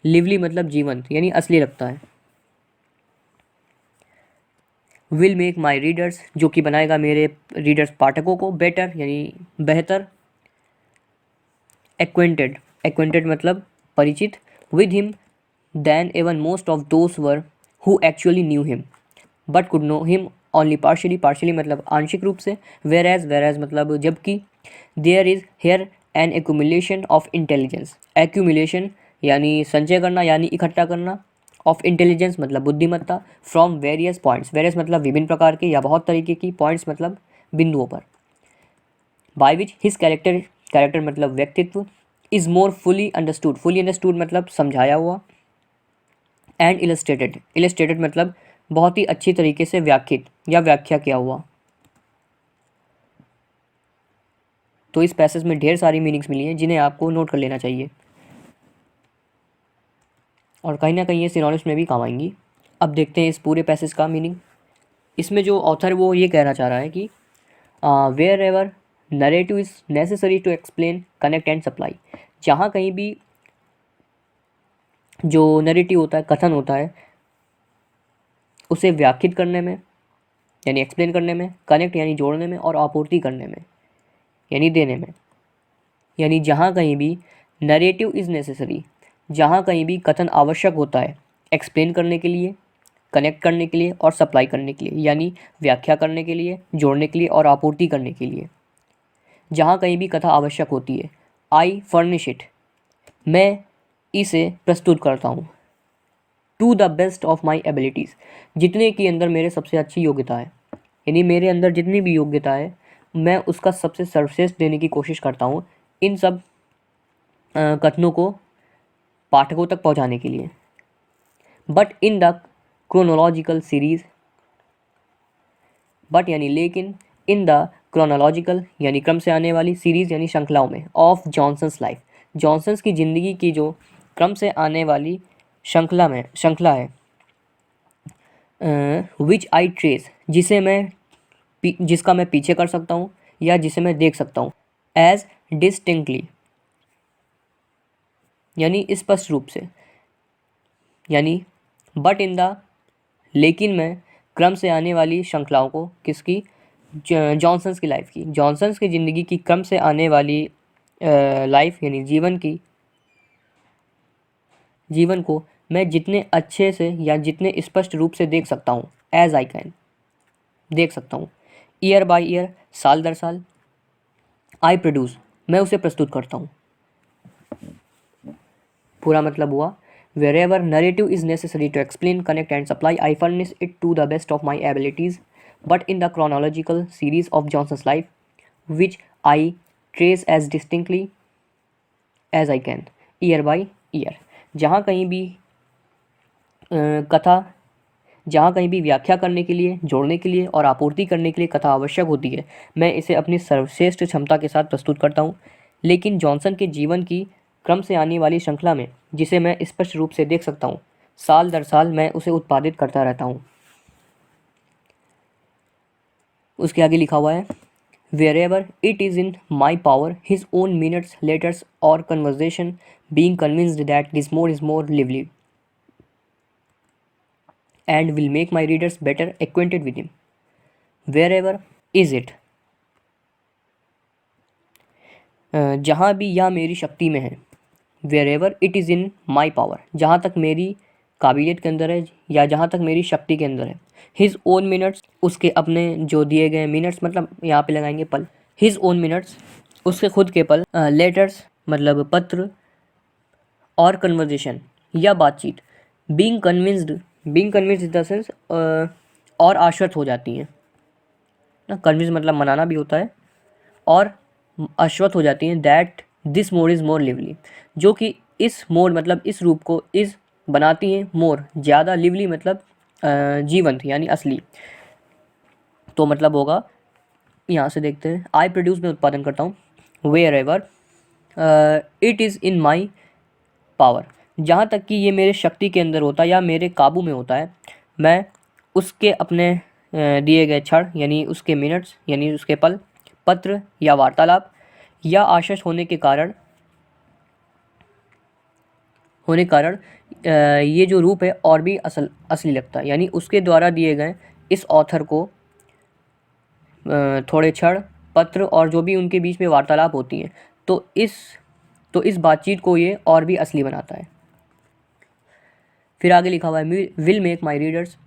लिवली मतलब जीवंत यानी असली लगता है। विल मेक माई रीडर्स जो कि बनाएगा मेरे रीडर्स पाठकों को, बेटर यानी बेहतर। एक्वेंटेड, एक्वेंटेड मतलब परिचित। With him than even most of those were who actually knew him, but could know him only partially. Partially मतलब आंशिक रूप से. Whereas मतलब जबकि there is here an accumulation of intelligence. Accumulation यानी संचय करना यानी इकट्ठा करना. ऑफ इंटेलिजेंस मतलब बुद्धिमत्ता. From various points. वेरियस मतलब विभिन्न प्रकार के या बहुत तरीके की. पॉइंट्स मतलब बिंदुओं पर. बाय विच हिज कैरेक्टर मतलब व्यक्तित्व. इज मोर फुली अंडरस्टूड मतलब समझाया हुआ. एंड इलस्ट्रेटेड मतलब बहुत ही अच्छी तरीके से व्याख्यित या व्याख्या किया हुआ. तो इस पैसेज में ढेर सारी मीनिंग्स मिली हैं जिन्हें आपको नोट कर लेना चाहिए और कहीं ना कहीं ये सिनोनिम्स में भी काम आएंगी. अब देखते हैं इस पूरे पैसेज का मीनिंग. इसमें जो ऑथर वो ये कहना चाह रहा है कि wherever narrative is necessary to explain connect and supply. जहाँ कहीं भी जो नरेटिव होता है, कथन होता है, उसे व्याख्यित करने में यानी एक्सप्लेन करने में, कनेक्ट यानी जोड़ने में, और आपूर्ति करने में यानी देने में. यानी जहाँ कहीं भी नरेटिव इज़ नेसेसरी, जहाँ कहीं भी कथन आवश्यक होता है एक्सप्लेन करने के लिए, कनेक्ट करने के लिए और सप्लाई करने के लिए यानी व्याख्या करने के लिए, जोड़ने के लिए और आपूर्ति करने के लिए. जहाँ कहीं भी कथा आवश्यक होती है, आई फर्निश इट, मैं इसे प्रस्तुत करता हूँ. To the best of my abilities, जितने की अंदर मेरे सबसे अच्छी योग्यता है, यानी मेरे अंदर जितनी भी योग्यता है मैं उसका सबसे सर्वश्रेष्ठ देने की कोशिश करता हूँ इन सब कथनों को पाठकों तक पहुँचाने के लिए. But in the chronological series, but यानी लेकिन, इन द क्रोनोलॉजिकल यानी क्रम से आने वाली, सीरीज़ यानी श्रृंखलाओं में, ऑफ जॉनसन्स लाइफ, जॉनसन्स की ज़िंदगी की जो क्रम से आने वाली श्रृंखला है, विच आई ट्रेस, जिसका मैं पीछे कर सकता हूँ या जिसे मैं देख सकता हूँ, एज डिस्टिंक्टली यानी स्पष्ट रूप से. यानी बट इन द, लेकिन मैं क्रम से आने वाली श्रृंखलाओं को, किसकी, जॉनसन्स की लाइफ की, जॉनसन्स की ज़िंदगी की क्रम से आने वाली लाइफ यानी जीवन को मैं जितने अच्छे से या जितने स्पष्ट रूप से देख सकता हूँ, एज आई कैन, देख सकता हूँ. ईयर बाय ईयर, साल दर साल. आई प्रोड्यूस, मैं उसे प्रस्तुत करता हूँ. पूरा मतलब हुआ, wherever narrative is necessary to explain, connect and supply, I furnish it to the best of my abilities, but in the chronological series of Johnson's life, which I trace as distinctly as I can, year by year. जहाँ कहीं भी कथा, जहाँ कहीं भी व्याख्या करने के लिए, जोड़ने के लिए और आपूर्ति करने के लिए कथा आवश्यक होती है, मैं इसे अपनी सर्वश्रेष्ठ क्षमता के साथ प्रस्तुत करता हूँ. लेकिन जॉनसन के जीवन की क्रम से आने वाली श्रृंखला में, जिसे मैं स्पष्ट रूप से देख सकता हूँ, साल दर साल मैं उसे उत्पादित करता रहता हूँ. उसके आगे लिखा हुआ है, wherever it is in my power, his own minutes, letters और conversation, being convinced that this more is more lively and will make my readers better acquainted with him. Wherever is it, जहाँ भी यह मेरी शक्ति में है. Wherever it is in my power, जहाँ तक मेरी काबिलियत के अंदर है या जहाँ तक मेरी शक्ति के अंदर है. His own minutes, उसके अपने जो दिए गए minutes मतलब यहाँ पे लगाएंगे पल. His own minutes, उसके खुद के पल. Letters मतलब पत्र और conversation या बातचीत. Being convinced in the sense और आश्वस्त हो जाती हैं ना. कन्विंस मतलब मनाना भी होता है और आश्वस्त हो जाती हैं. That this more is more lively, जो कि इस मोर मतलब इस रूप को इस बनाती हैं मोर ज़्यादा, लिवली मतलब जीवंत यानी असली. तो मतलब होगा, यहाँ से देखते हैं, आई प्रोड्यूस में उत्पादन करता हूँ. Wherever it is in my power, जहाँ तक कि ये मेरे शक्ति के अंदर होता है या मेरे काबू में होता है, मैं उसके अपने दिए गए क्षण यानी उसके मिनट्स यानी उसके पल, पत्र या वार्तालाप या आश्वस्त होने के कारण ये जो रूप है और भी असली लगता है. यानी उसके द्वारा दिए गए इस ऑथर को थोड़े क्षण, पत्र और जो भी उनके बीच में वार्तालाप होती हैं, तो इस बातचीत को ये और भी असली बनाता है. फिर आगे लिखा हुआ है will make my readers,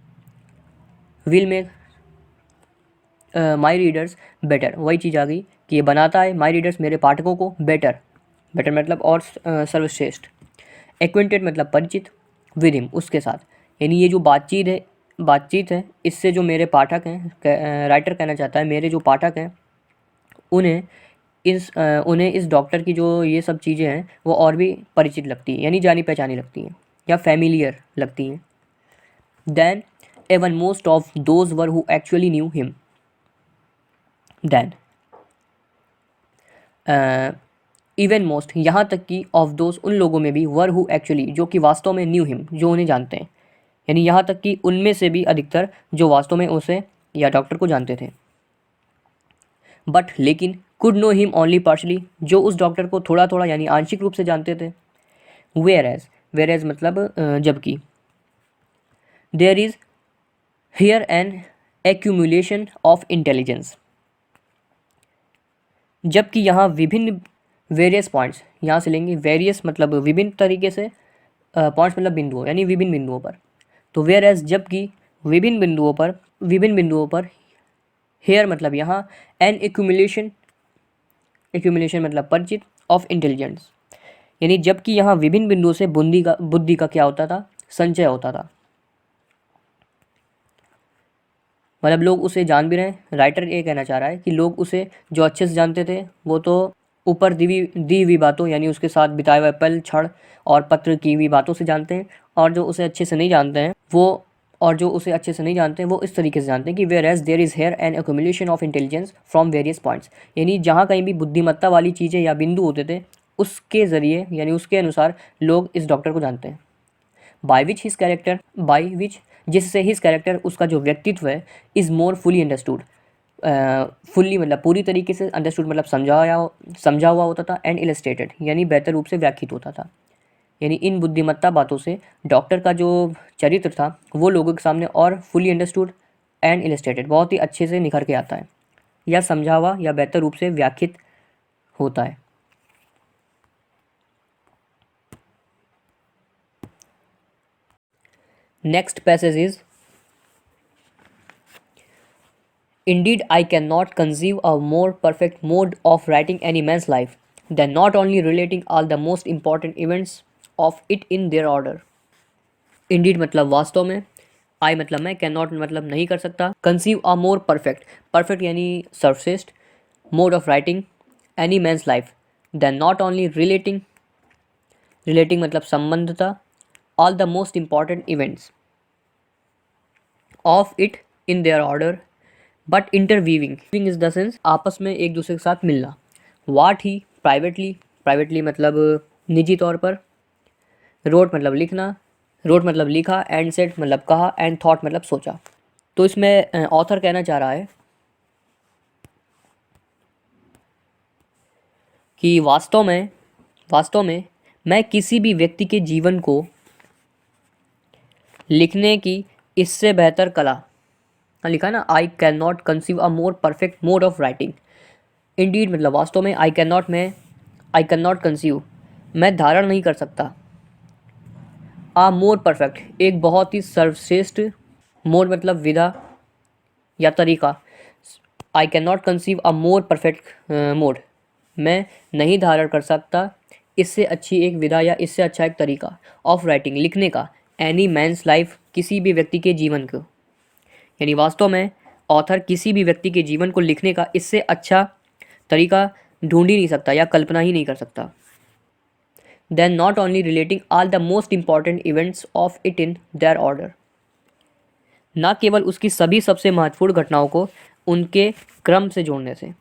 will make my readers better. वही चीज़ आ गई कि ये बनाता है माई रीडर्स मेरे पाठकों को बेटर, बेटर मतलब और सर्वश्रेष्ठ। एक्वेंटेड मतलब परिचित, विद हिम उसके साथ, यानी ये जो बातचीत है इससे जो मेरे पाठक हैं, राइटर कहना चाहता है मेरे जो पाठक हैं उन्हें इस डॉक्टर की जो ये सब चीज़ें हैं वो और भी परिचित लगती हैं, यानी जानी पहचानी लगती हैं या फैमिलियर लगती हैं। Then even most of those were who actually knew him, then even most यहाँ तक कि ऑफ दोज उन लोगों में भी वर हु एक्चुअली जो कि वास्तव में न्यू हिम जो उन्हें जानते हैं, यानी यहाँ तक कि उनमें से भी अधिकतर जो वास्तव में उसे या डॉक्टर को जानते थे। बट लेकिन could know him only partially जो उस डॉक्टर को थोड़ा थोड़ा यानी आंशिक रूप से जानते थे। वेयर एज मतलब जबकि there is here an accumulation of intelligence, जबकि यहाँ विभिन्न वेरियस पॉइंट्स यहाँ से लेंगे, वेरियस मतलब विभिन्न तरीके से, पॉइंट्स मतलब बिंदुओं यानी विभिन्न बिंदुओं पर। तो वेयर एज जबकि विभिन्न बिंदुओं पर हेयर मतलब यहाँ एन एक्यूमुलेशन मतलब परिचित ऑफ इंटेलिजेंस, यानी जबकि यहाँ विभिन्न बिंदुओं से बुद्धि का क्या होता था, संचय होता था। मतलब लोग उसे जान भी रहे हैं, राइटर ये कहना चाह रहा है कि लोग उसे जो अच्छे से जानते थे वो तो ऊपर दी हुई बातों यानी उसके साथ बिताए हुए पल क्षण और पत्र की हुई बातों से जानते हैं, और जो उसे अच्छे से नहीं जानते हैं वो इस तरीके से जानते हैं कि whereas there is here an accumulation of intelligence from various points, यानी जहाँ कहीं भी बुद्धिमत्ता वाली चीज़ें या बिंदु होते थे उसके ज़रिए यानी उसके अनुसार लोग इस डॉक्टर को जानते हैं। बाय विच जिससे हिज कैरेक्टर उसका जो व्यक्तित्व है is more fully understood, fully मतलब पूरी तरीके से, अंडरस्टूड मतलब समझा हुआ होता था, एंड इलस्ट्रेटेड यानी बेहतर रूप से व्याख्यात होता था। यानी इन बुद्धिमत्ता बातों से डॉक्टर का जो चरित्र था वो लोगों के सामने और फुली अंडरस्टूड एंड इलस्ट्रेटेड बहुत ही अच्छे से निखर के आता है या समझा हुआ या बेहतर रूप से व्याख्यात होता है। Next passage is Indeed, I cannot conceive a more perfect mode of writing any man's life than not only relating all the most important events of it in their order. Indeed मतलब वास्तव में, I मतलब मैं, cannot मतलब नहीं कर सकता, conceive a more perfect यानी सर्वश्रेष्ठ, mode of writing any man's life than not only relating मतलब संबंधता, all the most important events of it in their order but interweaving is the sense आपस में एक दूसरे के साथ मिलना। वाट ही प्राइवेटली मतलब निजी तौर पर, रोट मतलब लिखा, एंड सेट मतलब कहा, एंड थॉट मतलब सोचा। तो इसमें ऑथर कहना चाह रहा है कि वास्तव में मैं किसी भी व्यक्ति के जीवन को लिखने की इससे बेहतर कला, लिखा ना, I can not conceive a more perfect mode of writing. Indeed मतलब वास्तव में, आई कैन नॉट कंसीव मैं धारण नहीं कर सकता, आ मोर परफेक्ट एक बहुत ही सर्वश्रेष्ठ, मोड मतलब विधा या तरीका, I can not conceive a more perfect mode मैं नहीं धारण कर सकता इससे अच्छी एक विधा या इससे अच्छा एक तरीका ऑफ राइटिंग लिखने का, एनी मैंस लाइफ किसी भी व्यक्ति के जीवन को, यानी वास्तव में ऑथर किसी भी व्यक्ति के जीवन को लिखने का इससे अच्छा तरीका ढूंढ ही नहीं सकता या कल्पना ही नहीं कर सकता। Then not only relating all the most important events of it in their order, ना केवल उसकी सभी सबसे महत्वपूर्ण घटनाओं को उनके क्रम से जोड़ने से।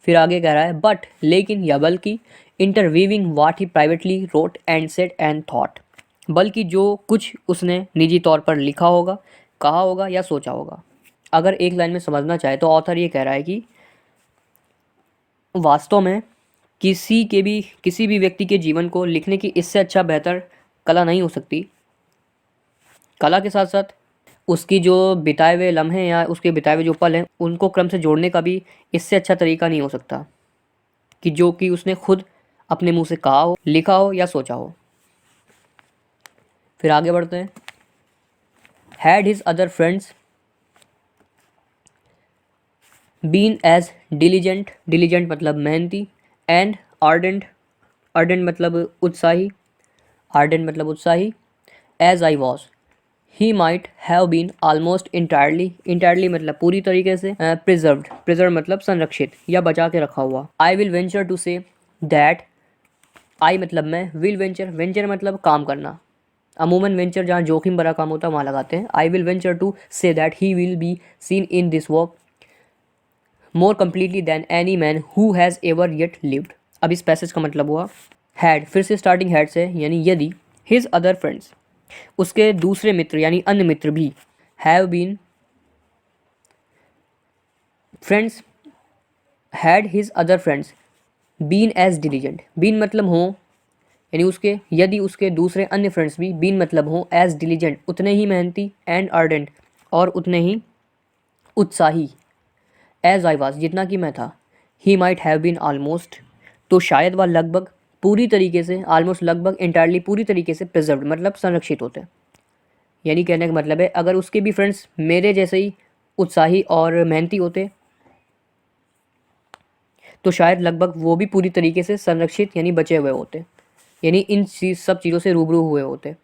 फिर आगे कह रहा है बट लेकिन या बल्कि interweaving what he privately wrote and said and thought, बल्कि जो कुछ उसने निजी तौर पर लिखा होगा, कहा होगा या सोचा होगा। अगर एक लाइन में समझना चाहे तो ऑथर ये कह रहा है कि वास्तव में किसी भी व्यक्ति के जीवन को लिखने की इससे अच्छा बेहतर कला नहीं हो सकती। कला के साथ साथ उसकी जो बिताए हुए लम्हे या उसके बिताए हुए जो पल हैं उनको क्रम से जोड़ने का भी इससे अच्छा तरीका नहीं हो सकता कि जो कि उसने खुद अपने मुंह से कहा हो, लिखा हो या सोचा हो। फिर आगे बढ़ते हैं। Had his other friends been as diligent, diligent मतलब मेहनती, एंड आर्डेंट, आर्डेंट मतलब उत्साही, आर्डेंट मतलब उत्साही, as I was he might have been almost entirely, entirely मतलब पूरी तरीके से, प्रिजर्व्ड, प्रिजर्व मतलब संरक्षित या बचा के रखा हुआ। I will venture to say that, I मतलब मैं, विल वेंचर, वेंचर मतलब काम करना, अमूमन वेंचर जहाँ जोखिम भरा काम होता है वहाँ लगाते हैं। I will venture to say that he will be seen in this work more completely than any man who has ever yet lived. अब इस पैसेज का मतलब हुआ हैड, फिर से स्टार्टिंग हैड से, यानी यदि, हिज अदर फ्रेंड्स, उसके दूसरे मित्र यानी अन्य मित्र भी, have been, friends, had his other friends been as diligent, been मतलब हो, यानी उसके, यदि उसके दूसरे अन्य फ्रेंड्स भी, बीन मतलब हो, एज डिलीजेंट उतने ही मेहनती, एंड आर्डेंट और उतने ही उत्साही, एज आई वाज जितना कि मैं था, he might have been almost तो शायद वह लगभग पूरी तरीके से, ऑलमोस्ट लगभग, इंटायरली पूरी तरीके से, प्रिजर्व्ड मतलब संरक्षित होते। यानी कहने का मतलब है अगर उसके भी फ्रेंड्स मेरे जैसे ही उत्साही और मेहनती होते तो शायद लगभग वो भी पूरी तरीके से संरक्षित यानी बचे हुए होते, यानी इन सब चीज़ों से रूबरू हुए होते।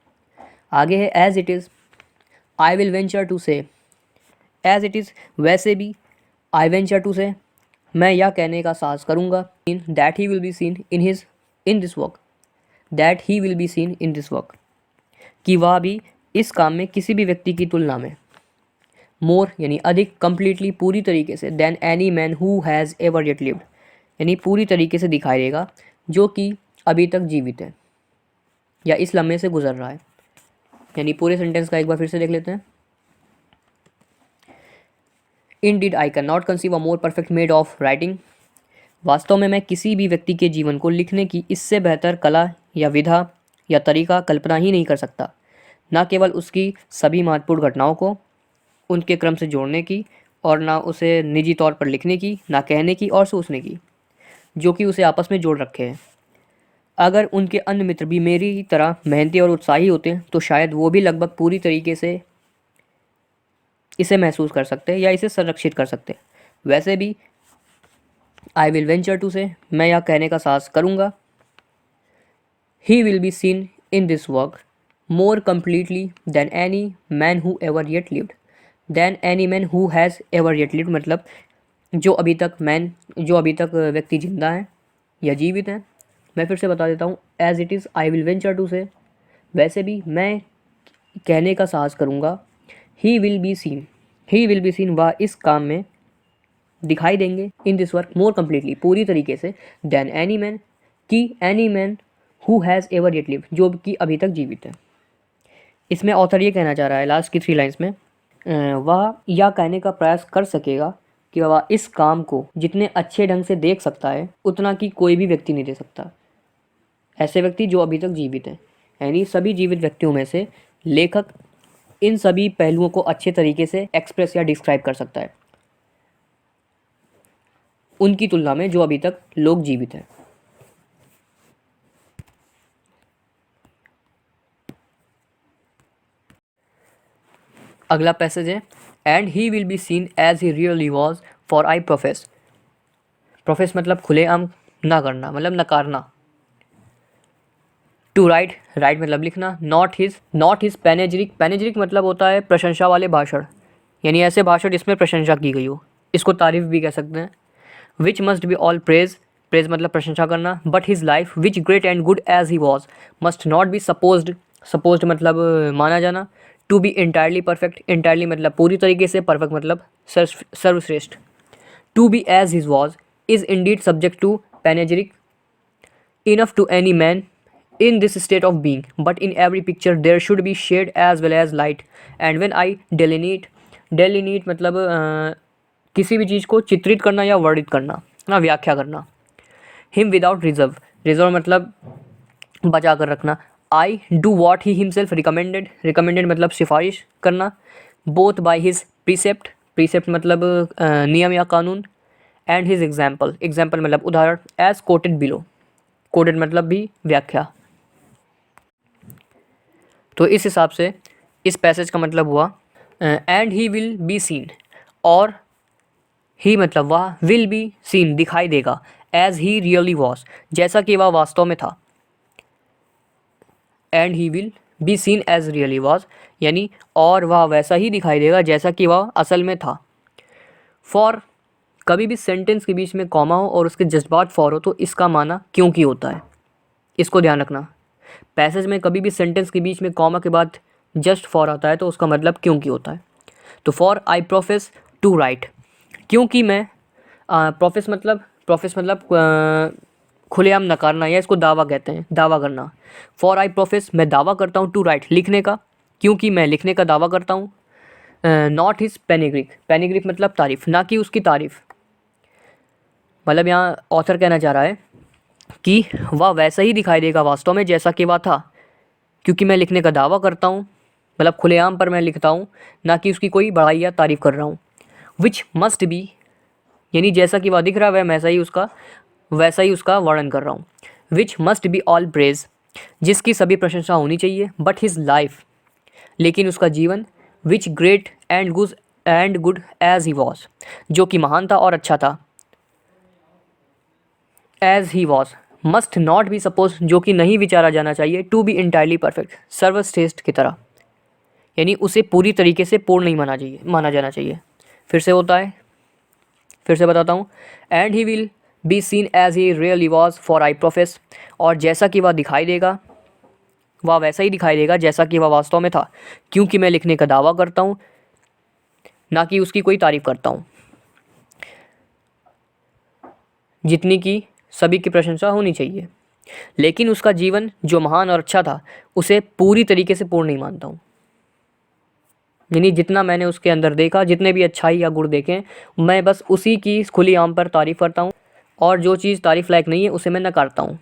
आगे है as it is, I will venture to say, as it is वैसे भी, आई वेंचर टू से मैं यह कहने का साहस करूँगा, in that he will be seen in his in this work, that he will be seen in this work कि वह भी इस काम में किसी भी व्यक्ति की तुलना में, मोर यानी अधिक, कम्प्लीटली पूरी तरीके से, then any man who has ever yet lived यानी पूरी तरीके से दिखाई देगा जो कि अभी तक जीवित है या इस लम्हे से गुजर रहा है। यानी पूरे सेंटेंस का एक बार फिर से देख लेते हैं। Indeed, I cannot conceive a more perfect mode of writing. वास्तव में मैं किसी भी व्यक्ति के जीवन को लिखने की इससे बेहतर कला या विधा या तरीका कल्पना ही नहीं कर सकता, न केवल उसकी सभी महत्वपूर्ण घटनाओं को उनके क्रम से जोड़ने की और ना उसे निजी तौर पर लिखने की, ना कहने की और सोचने की, जो कि उसे आपस में जोड़ रखे हैं। अगर उनके अन्य मित्र भी मेरी तरह मेहनती और उत्साही होते तो शायद वो भी लगभग पूरी तरीके से इसे महसूस कर सकते या इसे संरक्षित कर सकते। वैसे भी आई विल वेंचर टू से मैं यह कहने का साहस करूँगा, ही will be seen in this work more completely than any man who ever yet lived, then any man who has ever yet lived मतलब जो अभी तक व्यक्ति जिंदा है या जीवित है। मैं फिर से बता देता हूँ, as it is I will venture to say वैसे भी मैं कहने का साहस करूँगा, ही विल बी सीन वह इस काम में दिखाई देंगे, इन दिस वर्क मोर कम्प्लीटली पूरी तरीके से, देन एनी मैन की any man who has ever yet lived जो कि अभी तक जीवित है। इसमें ऑथर ये कहना चाह रहा है लास्ट की 3 लाइन्स में, वह यह कहने का प्रयास कर सकेगा कि वह इस काम को जितने अच्छे ढंग से देख सकता है उतना कि कोई भी व्यक्ति नहीं दे सकता, ऐसे व्यक्ति जो अभी तक जीवित हैं। यानी सभी जीवित व्यक्तियों में से लेखक इन सभी पहलुओं को अच्छे तरीके से एक्सप्रेस या डिस्क्राइब कर सकता है उनकी तुलना में जो अभी तक लोग जीवित हैं। अगला पैसेज है, and he will be seen as he really was for I profess, profess मतलब खुलेआम ना करना मतलब नकारना, टू राइट, राइट मतलब लिखना, नॉट हिज पैनेजरिक, पैनेजरिक मतलब होता है प्रशंसा वाले भाषण, यानी ऐसे भाषण जिसमें प्रशंसा की गई हो, इसको तारीफ भी कह सकते हैं। Which must be all praise, praise मतलब प्रशंसा करना, but his life which great and good as he was must not be supposed, supposed मतलब माना जाना, to be entirely perfect, entirely मतलब पूरी तरीके से, परफेक्ट मतलब सर्वश्रेष्ठ, to be as his was is indeed subject to panegyric enough to any man in this state of being, but in every picture there should be shade as well as light, and when I delineate मतलब किसी भी चीज़ को चित्रित करना या वर्णित करना ना व्याख्या करना, him without reserve, reserve मतलब बचा कर रखना, I do what he himself recommended, recommended मतलब सिफारिश करना, both by his precept, precept मतलब नियम या कानून, and his example, example मतलब उदाहरण, as quoted below, कोडेड मतलब भी व्याख्या। तो इस हिसाब से इस पैसेज का मतलब हुआ and he will be scene, और ही मतलब वह, विल बी सीन दिखाई देगा, एज ही रियली वॉज जैसा कि वह वास्तव में था। And he will be seen as really was यानी और वह वैसा ही दिखाई देगा जैसा कि वह असल में था। फॉर, कभी भी सेंटेंस के बीच में कॉमा हो और उसके जस्ट बाद फॉर हो तो इसका माना क्योंकि होता है, इसको ध्यान रखना। पैसेज में कभी भी सेंटेंस के बीच में कॉमा के बाद जस्ट फॉर आता है तो उसका मतलब क्योंकि होता है। तो for I profess to write, क्योंकि मैं, प्रोफेस मतलब खुलेआम नकारना, या इसको दावा कहते हैं, दावा करना। फॉर आई प्रोफेस, मैं दावा करता हूँ, टू राइट लिखने का, क्योंकि मैं लिखने का दावा करता हूँ। नॉट हिज पेनिग्रिक, पेनिग्रिक मतलब तारीफ, ना कि उसकी तारीफ। मतलब यहाँ ऑथर कहना चाह रहा है कि वह वैसा ही दिखाई देगा वास्तव में जैसा कि वह था, क्योंकि मैं लिखने का दावा करता हूँ, मतलब खुलेआम पर मैं लिखता हूँ, ना कि उसकी कोई बड़ाई या तारीफ कर रहा हूँ। विच मस्ट बी, यानी जैसा कि वह दिख रहा है वैसा ही उसका वर्णन कर रहा हूँ। विच मस्ट बी ऑल प्रेज, जिसकी सभी प्रशंसा होनी चाहिए। बट हिज लाइफ, लेकिन उसका जीवन। Which great and good as he was, जो कि महान था और अच्छा था। As he was must not be suppose, जो कि नहीं विचारा जाना चाहिए। टू बी इंटायरली परफेक्ट, सर्वश्रेष्ठ की तरह, यानी उसे पूरी तरीके से पूर्ण नहीं माना जाना चाहिए। फिर से बताता हूँ। And he will be seen as he really was for I profess, और जैसा कि वह वैसा ही दिखाई देगा जैसा कि वह वास्तव में था, क्योंकि मैं लिखने का दावा करता हूँ, ना कि उसकी कोई तारीफ करता हूँ, जितनी की सभी की प्रशंसा होनी चाहिए। लेकिन उसका जीवन जो महान और अच्छा था उसे पूरी तरीके से पूर्ण नहीं मानता हूँ, यानी जितना मैंने उसके अंदर देखा, जितने भी अच्छाई या गुण देखे, मैं बस उसी की खुली आम पर तारीफ़ करता हूँ, और जो चीज़ तारीफ़ लायक नहीं है उसे मैं नकारता हूँ।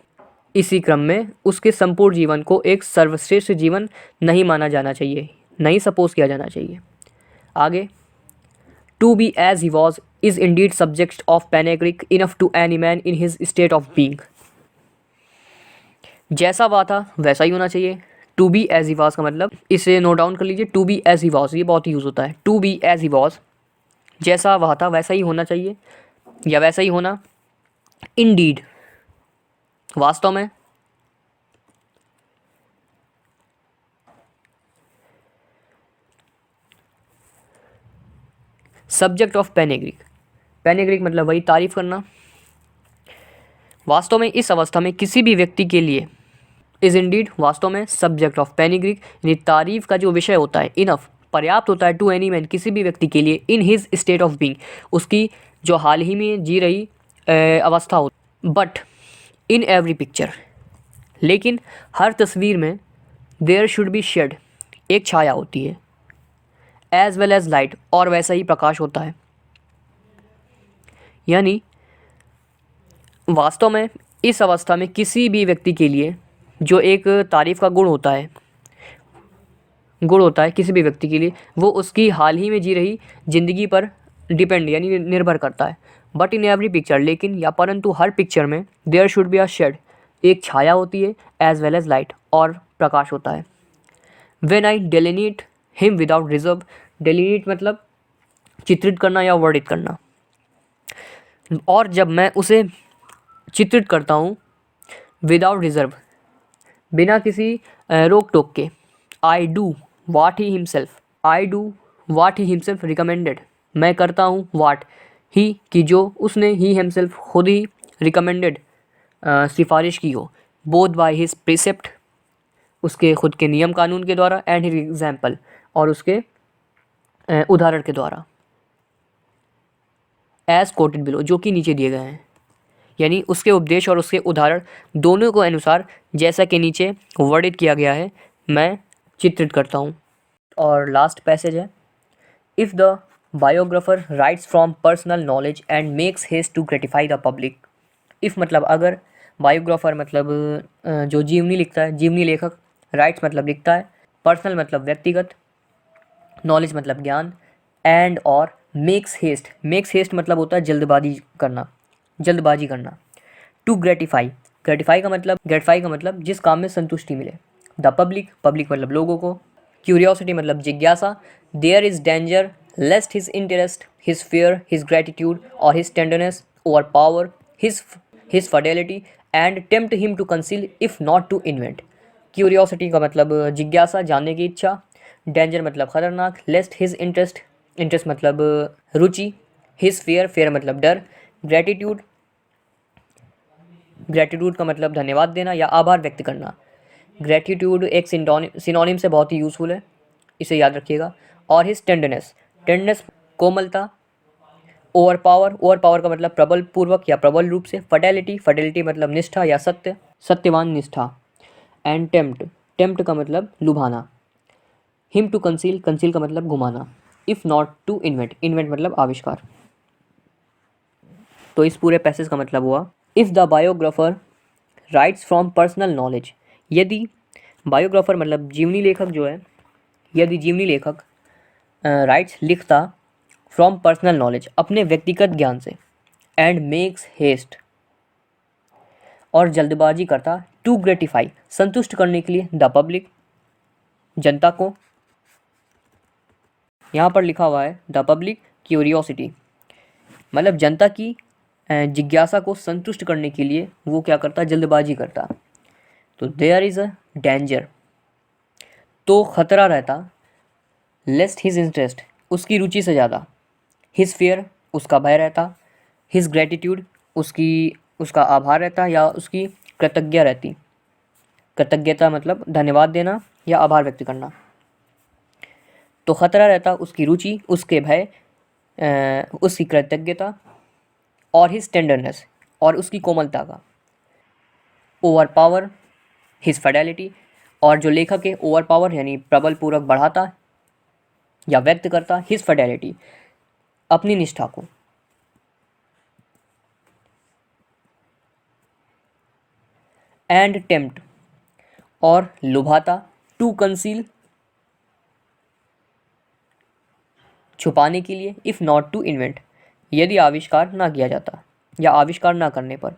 इसी क्रम में उसके संपूर्ण जीवन को एक सर्वश्रेष्ठ जीवन नहीं माना जाना चाहिए, नहीं सपोज किया जाना चाहिए। आगे, to be as he was is indeed subject of panegyric enough to any man in his state of being, जैसा वह था वैसा ही होना चाहिए। To be as he was का मतलब, इसे नोट डाउन कर लीजिए, to be as he was, ये बहुत यूज़ होता है। To be as he was, जैसा वह था वैसा ही होना चाहिए या वैसा ही होना। इंडीड, वास्तव में। सब्जेक्ट ऑफ पैनेग्रिक, पैनेग्रिक मतलब वही तारीफ करना। वास्तव में इस अवस्था में किसी भी व्यक्ति के लिए, इज इंडीड वास्तव में, सब्जेक्ट ऑफ पैनेग्रिक यानी तारीफ का जो विषय होता है, इनफ पर्याप्त होता है, टू एनी मैन किसी भी व्यक्ति के लिए, इन हिज स्टेट ऑफ बीइंग उसकी जो हाल ही में जी रही अवस्था हो। बट इन एवरी पिक्चर, लेकिन हर तस्वीर में, देयर शुड बी शेड एक छाया होती है, एज वेल एज लाइट और वैसा ही प्रकाश होता है। यानी वास्तव में इस अवस्था में किसी भी व्यक्ति के लिए जो एक तारीफ़ का गुण होता है किसी भी व्यक्ति के लिए, वो उसकी हाल ही में जी रही ज़िंदगी पर डिपेंड यानी निर्भर करता है। बट इन एवरी पिक्चर, लेकिन या परंतु हर पिक्चर में, there should be a shade एक छाया होती है, एज वेल एज लाइट और प्रकाश होता है। When I delineate him without reserve, delineate मतलब चित्रित करना या वर्णित करना, और जब मैं उसे चित्रित करता हूँ विदाउट रिजर्व बिना किसी रोक टोक के, I do watt he himself recommended, मैं करता हूँ वाट ही कि जो उसने, ही हिमसेल्फ खुद ही, रिकमेंडेड सिफारिश की हो, बोथ बाय हिज प्रिसेप्ट उसके खुद के नियम कानून के द्वारा, एंड हिज एग्जाम्पल और उसके उदाहरण के द्वारा, एज कोटेड बिलो जो कि नीचे दिए गए हैं, यानी उसके उपदेश और उसके उदाहरण दोनों को अनुसार जैसा कि नीचे वर्णित किया गया है मैं चित्रित करता हूँ। और लास्ट पैसेज है, if the biographer writes from personal knowledge and makes haste to gratify the public. If मतलब अगर, बायोग्राफर मतलब जो जीवनी लिखता है, जीवनी लेखक, राइट्स मतलब लिखता है, पर्सनल मतलब व्यक्तिगत, नॉलेज मतलब ज्ञान, एंड और मेक्स हेस्ट मतलब होता है जल्दबाजी करना। टू ग्रेटिफाई का मतलब जिस काम में संतुष्टि मिले। द पब्लिक, पब्लिक मतलब लोगों को। क्यूरियोसिटी मतलब जिज्ञासा। There is danger lest his interest, his fear, his gratitude और his tenderness overpower his fidelity and tempt him to conceal if not to invent. Curiosity का मतलब जिज्ञासा, जानने की इच्छा। डेंजर मतलब खतरनाक। लेस्ट हिज इंटरेस्ट, इंटरेस्ट मतलब रुचि। हिज फियर, फियर मतलब डर। ग्रेटिट्यूड, ग्रेटिट्यूड का मतलब धन्यवाद देना या आभार व्यक्त करना। ग्रेटिट्यूड एक सिनोनिम से बहुत ही यूज़फुल है, इसे याद रखिएगा। और हिज टेंडरनेस, टेंडरनेस कोमलता। ओवर पावर, ओवर पावर का मतलब प्रबल पूर्वक या प्रबल रूप से। फडेलिटी, फडेलिटी मतलब निष्ठा या सत्य, सत्यवान निष्ठा। एंड टेम्प्ट, टेम्प्ट का मतलब लुभाना। हिम टू कंसील, कंसील का मतलब घुमाना। If not to invent, invent मतलब आविष्कार। तो इस पूरे पैसेज का मतलब हुआ, if the biographer writes from personal knowledge, यदि बायोग्राफर मतलब जीवनी लेखक जो है, यदि जीवनी लेखक राइट्स लिखता फ्रॉम पर्सनल नॉलेज अपने व्यक्तिगत ज्ञान से, एंड मेक्स हेस्ट और जल्दबाजी करता, टू ग्रेटिफाई संतुष्ट करने के लिए, द पब्लिक जनता को। यहाँ पर लिखा हुआ है द पब्लिक क्यूरियोसिटी, मतलब जनता की जिज्ञासा को संतुष्ट करने के लिए वो क्या करता, जल्दबाजी करता। तो देयर इज़ अ डेंजर, तो खतरा रहता। लेस्ट हिज इंटरेस्ट, उसकी रुचि से ज़्यादा। हिज फियर, उसका भय रहता। हिज ग्रेटिट्यूड, उसका आभार रहता या उसकी कृतज्ञता रहती। कृतज्ञता मतलब धन्यवाद देना या आभार व्यक्त करना। तो खतरा रहता उसकी रुचि, उसके भय, उसकी कृतज्ञता और हिज टेंडरनेस और उसकी कोमलता का। ओवर पावर हिज फडेलिटी, और जो लेखक है ओवर पावर यानी प्रबल पूर्वक बढ़ाता या व्यक्त करता हिज फडेलिटी, अपनी निष्ठा को। एंड टेम्प्ट, और लुभाता। टू कंसील, छुपाने के लिए। इफ़ नॉट टू इन्वेंट, यदि आविष्कार ना किया जाता या आविष्कार ना करने पर।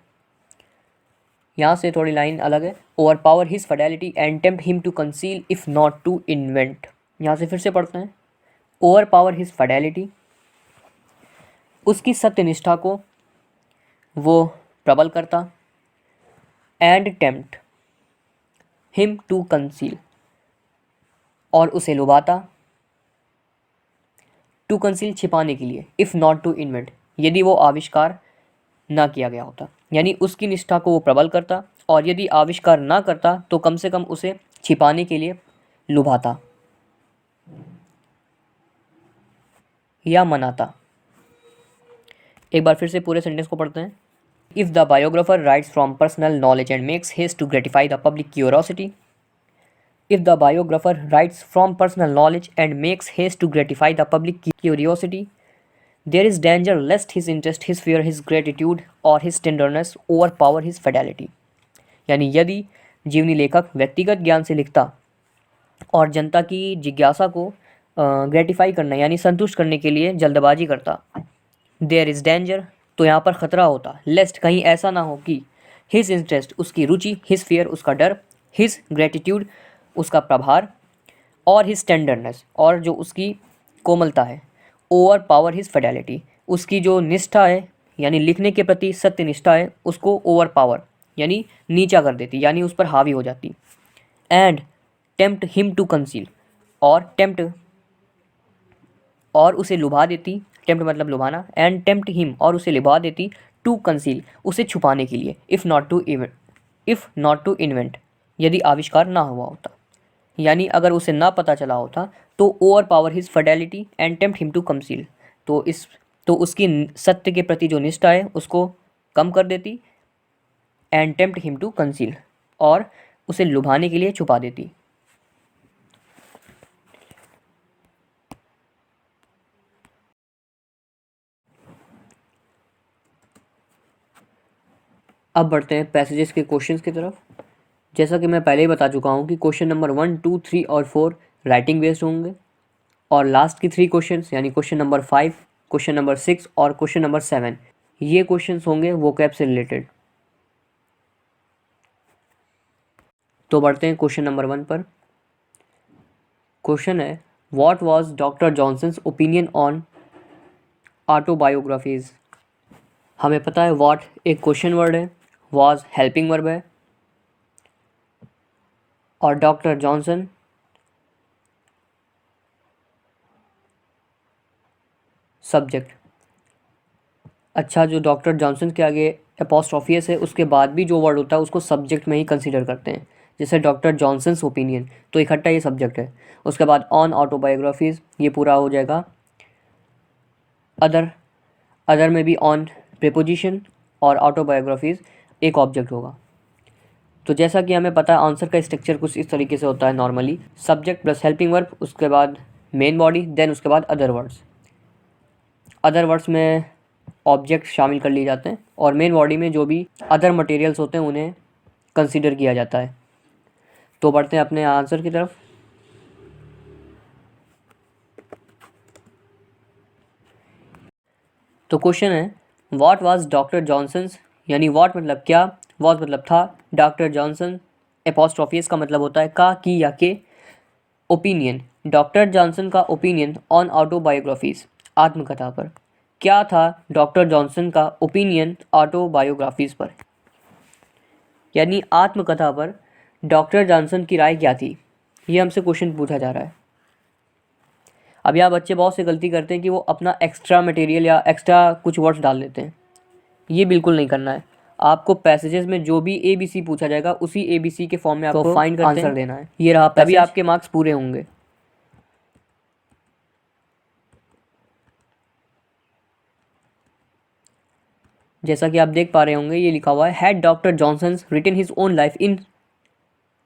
यहाँ से थोड़ी लाइन अलग है। Overpower his fidelity and tempt him to conceal if not to invent. यहाँ से फिर से पढ़ते हैं। ओवर पावर हिज फडेलिटी, उसकी सत्यनिष्ठा को वो प्रबल करता। And tempt him to conceal, और उसे लुभाता। टू कंसील, छिपाने के लिए। इफ़ नॉट टू इन्वेंट, यदि वो आविष्कार ना किया गया होता, यानी उसकी निष्ठा को वो प्रबल करता, और यदि आविष्कार ना करता तो कम से कम उसे छिपाने के लिए लुभाता या मनाता। एक बार फिर से पूरे सेंटेंस को पढ़ते हैं। If the biographer writes from personal knowledge and makes his to gratify the public curiosity. If the biographer writes from personal knowledge and makes haste to gratify the public curiosity, there is danger lest his interest, his fear, his gratitude or his tenderness overpower his fidelity. यानी यदि जीवनी लेखक व्यक्तिगत ज्ञान से लिखता और जनता की जिज्ञासा को ग्रेटिफाई करना यानी संतुष्ट करने के लिए जल्दबाजी करता, देयर इज़ डेंजर, तो यहाँ पर ख़तरा होता, लेस्ट कहीं ऐसा ना हो कि हिज इंटरेस्ट, उसकी रुचि, हिज फियर, उसका डर, हिज ग्रेटिट्यूड, उसका प्रभार, और हिज टेंडरनेस, और जो उसकी कोमलता है, ओवर पावर हिज फिडेलिटी, उसकी जो निष्ठा है यानी लिखने के प्रति सत्य निष्ठा है उसको ओवर पावर यानी नीचा कर देती, यानी उस पर हावी हो जाती। And tempt him to conceal, और टेम्प्ट, और उसे लुभा देती। टेम्प्ट मतलब लुभाना। एंड टेम्प्ट हिम, और उसे लुभा देती। टू कंसील, उसे छुपाने के लिए। इफ़ नॉट टू इन्वेंट, यदि आविष्कार ना हुआ होता, यानी अगर उसे ना पता चला होता तो overpower his fidelity and tempt him to conceal, तो उसकी सत्य के प्रति जो निष्ठा है उसको कम कर देती। And tempt him to conceal, और उसे लुभाने के लिए छुपा देती। अब बढ़ते हैं पैसेजेस के क्वेश्चंस की तरफ। जैसा कि मैं पहले ही बता चुका हूँ कि क्वेश्चन नंबर 1, 2, 3 और 4 राइटिंग बेस्ड होंगे, और लास्ट की 3 क्वेश्चंस यानी क्वेश्चन नंबर 5, क्वेश्चन नंबर 6 और क्वेश्चन नंबर 7 ये क्वेश्चंस होंगे वोकैब से रिलेटेड। तो बढ़ते हैं क्वेश्चन नंबर 1 पर। क्वेश्चन है, what was doctor Johnson's opinion on autobiographies. हमें पता है व्हाट एक क्वेश्चन वर्ड है, वाज हेल्पिंग वर्ब है, और डॉक्टर जॉनसन सब्जेक्ट। अच्छा, जो डॉक्टर जॉनसन के आगे एपोस्ट्रोफियस है उसके बाद भी जो वर्ड होता है उसको सब्जेक्ट में ही कंसीडर करते हैं। जैसे डॉक्टर जॉनसन्स ओपिनियन, तो इकट्ठा ये सब्जेक्ट है। उसके बाद ऑन ऑटोबायोग्राफीज, ये पूरा हो जाएगा। अदर में भी ऑन प्रीपोजिशन और ऑटोबायोग्राफीज एक ऑब्जेक्ट होगा। तो जैसा कि हमें पता है आंसर का स्ट्रक्चर कुछ इस तरीके से होता है normally, subject plus helping verb, उसके बाद मेन बॉडी, देन उसके बाद अदर वर्ड्स। अदर वर्ड्स में ऑब्जेक्ट शामिल कर लिए जाते हैं और मेन बॉडी में जो भी अदर मटेरियल्स होते हैं उन्हें कंसीडर किया जाता है। तो बढ़ते हैं अपने आंसर की तरफ। तो क्वेश्चन है, व्हाट वाज डॉक्टर जॉनसन्स, यानी व्हाट मतलब क्या, वाज मतलब था, डॉक्टर जॉनसन एपोस्ट्रोफियस का मतलब होता है का, की या के, ओपिनियन डॉक्टर जॉनसन का ओपिनियन ऑन ऑटोबायोग्राफीज आत्मकथा पर। क्या था डॉक्टर जॉनसन का ओपिनियन ऑटोबायोग्राफीज पर, यानी आत्मकथा पर डॉक्टर जॉनसन की राय क्या थी, ये हमसे क्वेश्चन पूछा जा रहा है। अब यहाँ बच्चे बहुत से गलती करते हैं कि वो अपना एक्स्ट्रा मटेरियल या एक्स्ट्रा कुछ वर्ड्स डाल देते हैं। ये बिल्कुल नहीं करना है। आपको पैसेजेस में जो भी ABC पूछा जाएगा उसी ABC के फॉर्म में आपको फाइंड करके आंसर देना है। ये रहा, तभी आपके मार्क्स पूरे होंगे। जैसा कि आप देख पा रहे होंगे, ये लिखा हुआ है, had doctor Johnson written his own life in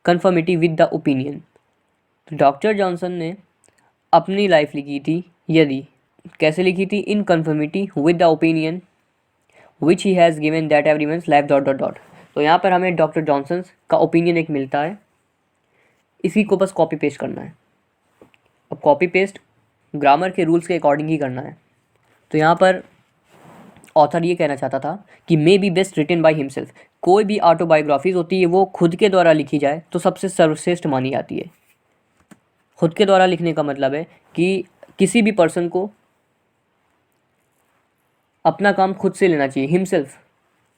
conformity with the opinion. Doctor Johnson ने अपनी लाइफ लिखी थी, यदि कैसे लिखी थी, in conformity with the opinion which he has given that everyone's life dot dot dot. तो यहाँ पर हमें डॉक्टर जॉनसन का ओपिनियन एक मिलता है, इसी को बस कॉपी पेस्ट करना है। अब कॉपी पेस्ट ग्रामर के रूल्स के अकॉर्डिंग ही करना है। तो यहाँ पर ऑथर ये कहना चाहता था कि may be best written by himself. कोई भी ऑटोबायोग्राफीज होती है वो खुद के द्वारा लिखी जाए तो सबसे सर्वश्रेष्ठ मानी जाती है। खुद के द्वारा लिखने का मतलब है कि किसी भी पर्सन को अपना काम खुद से लेना चाहिए, हिमसेल्फ।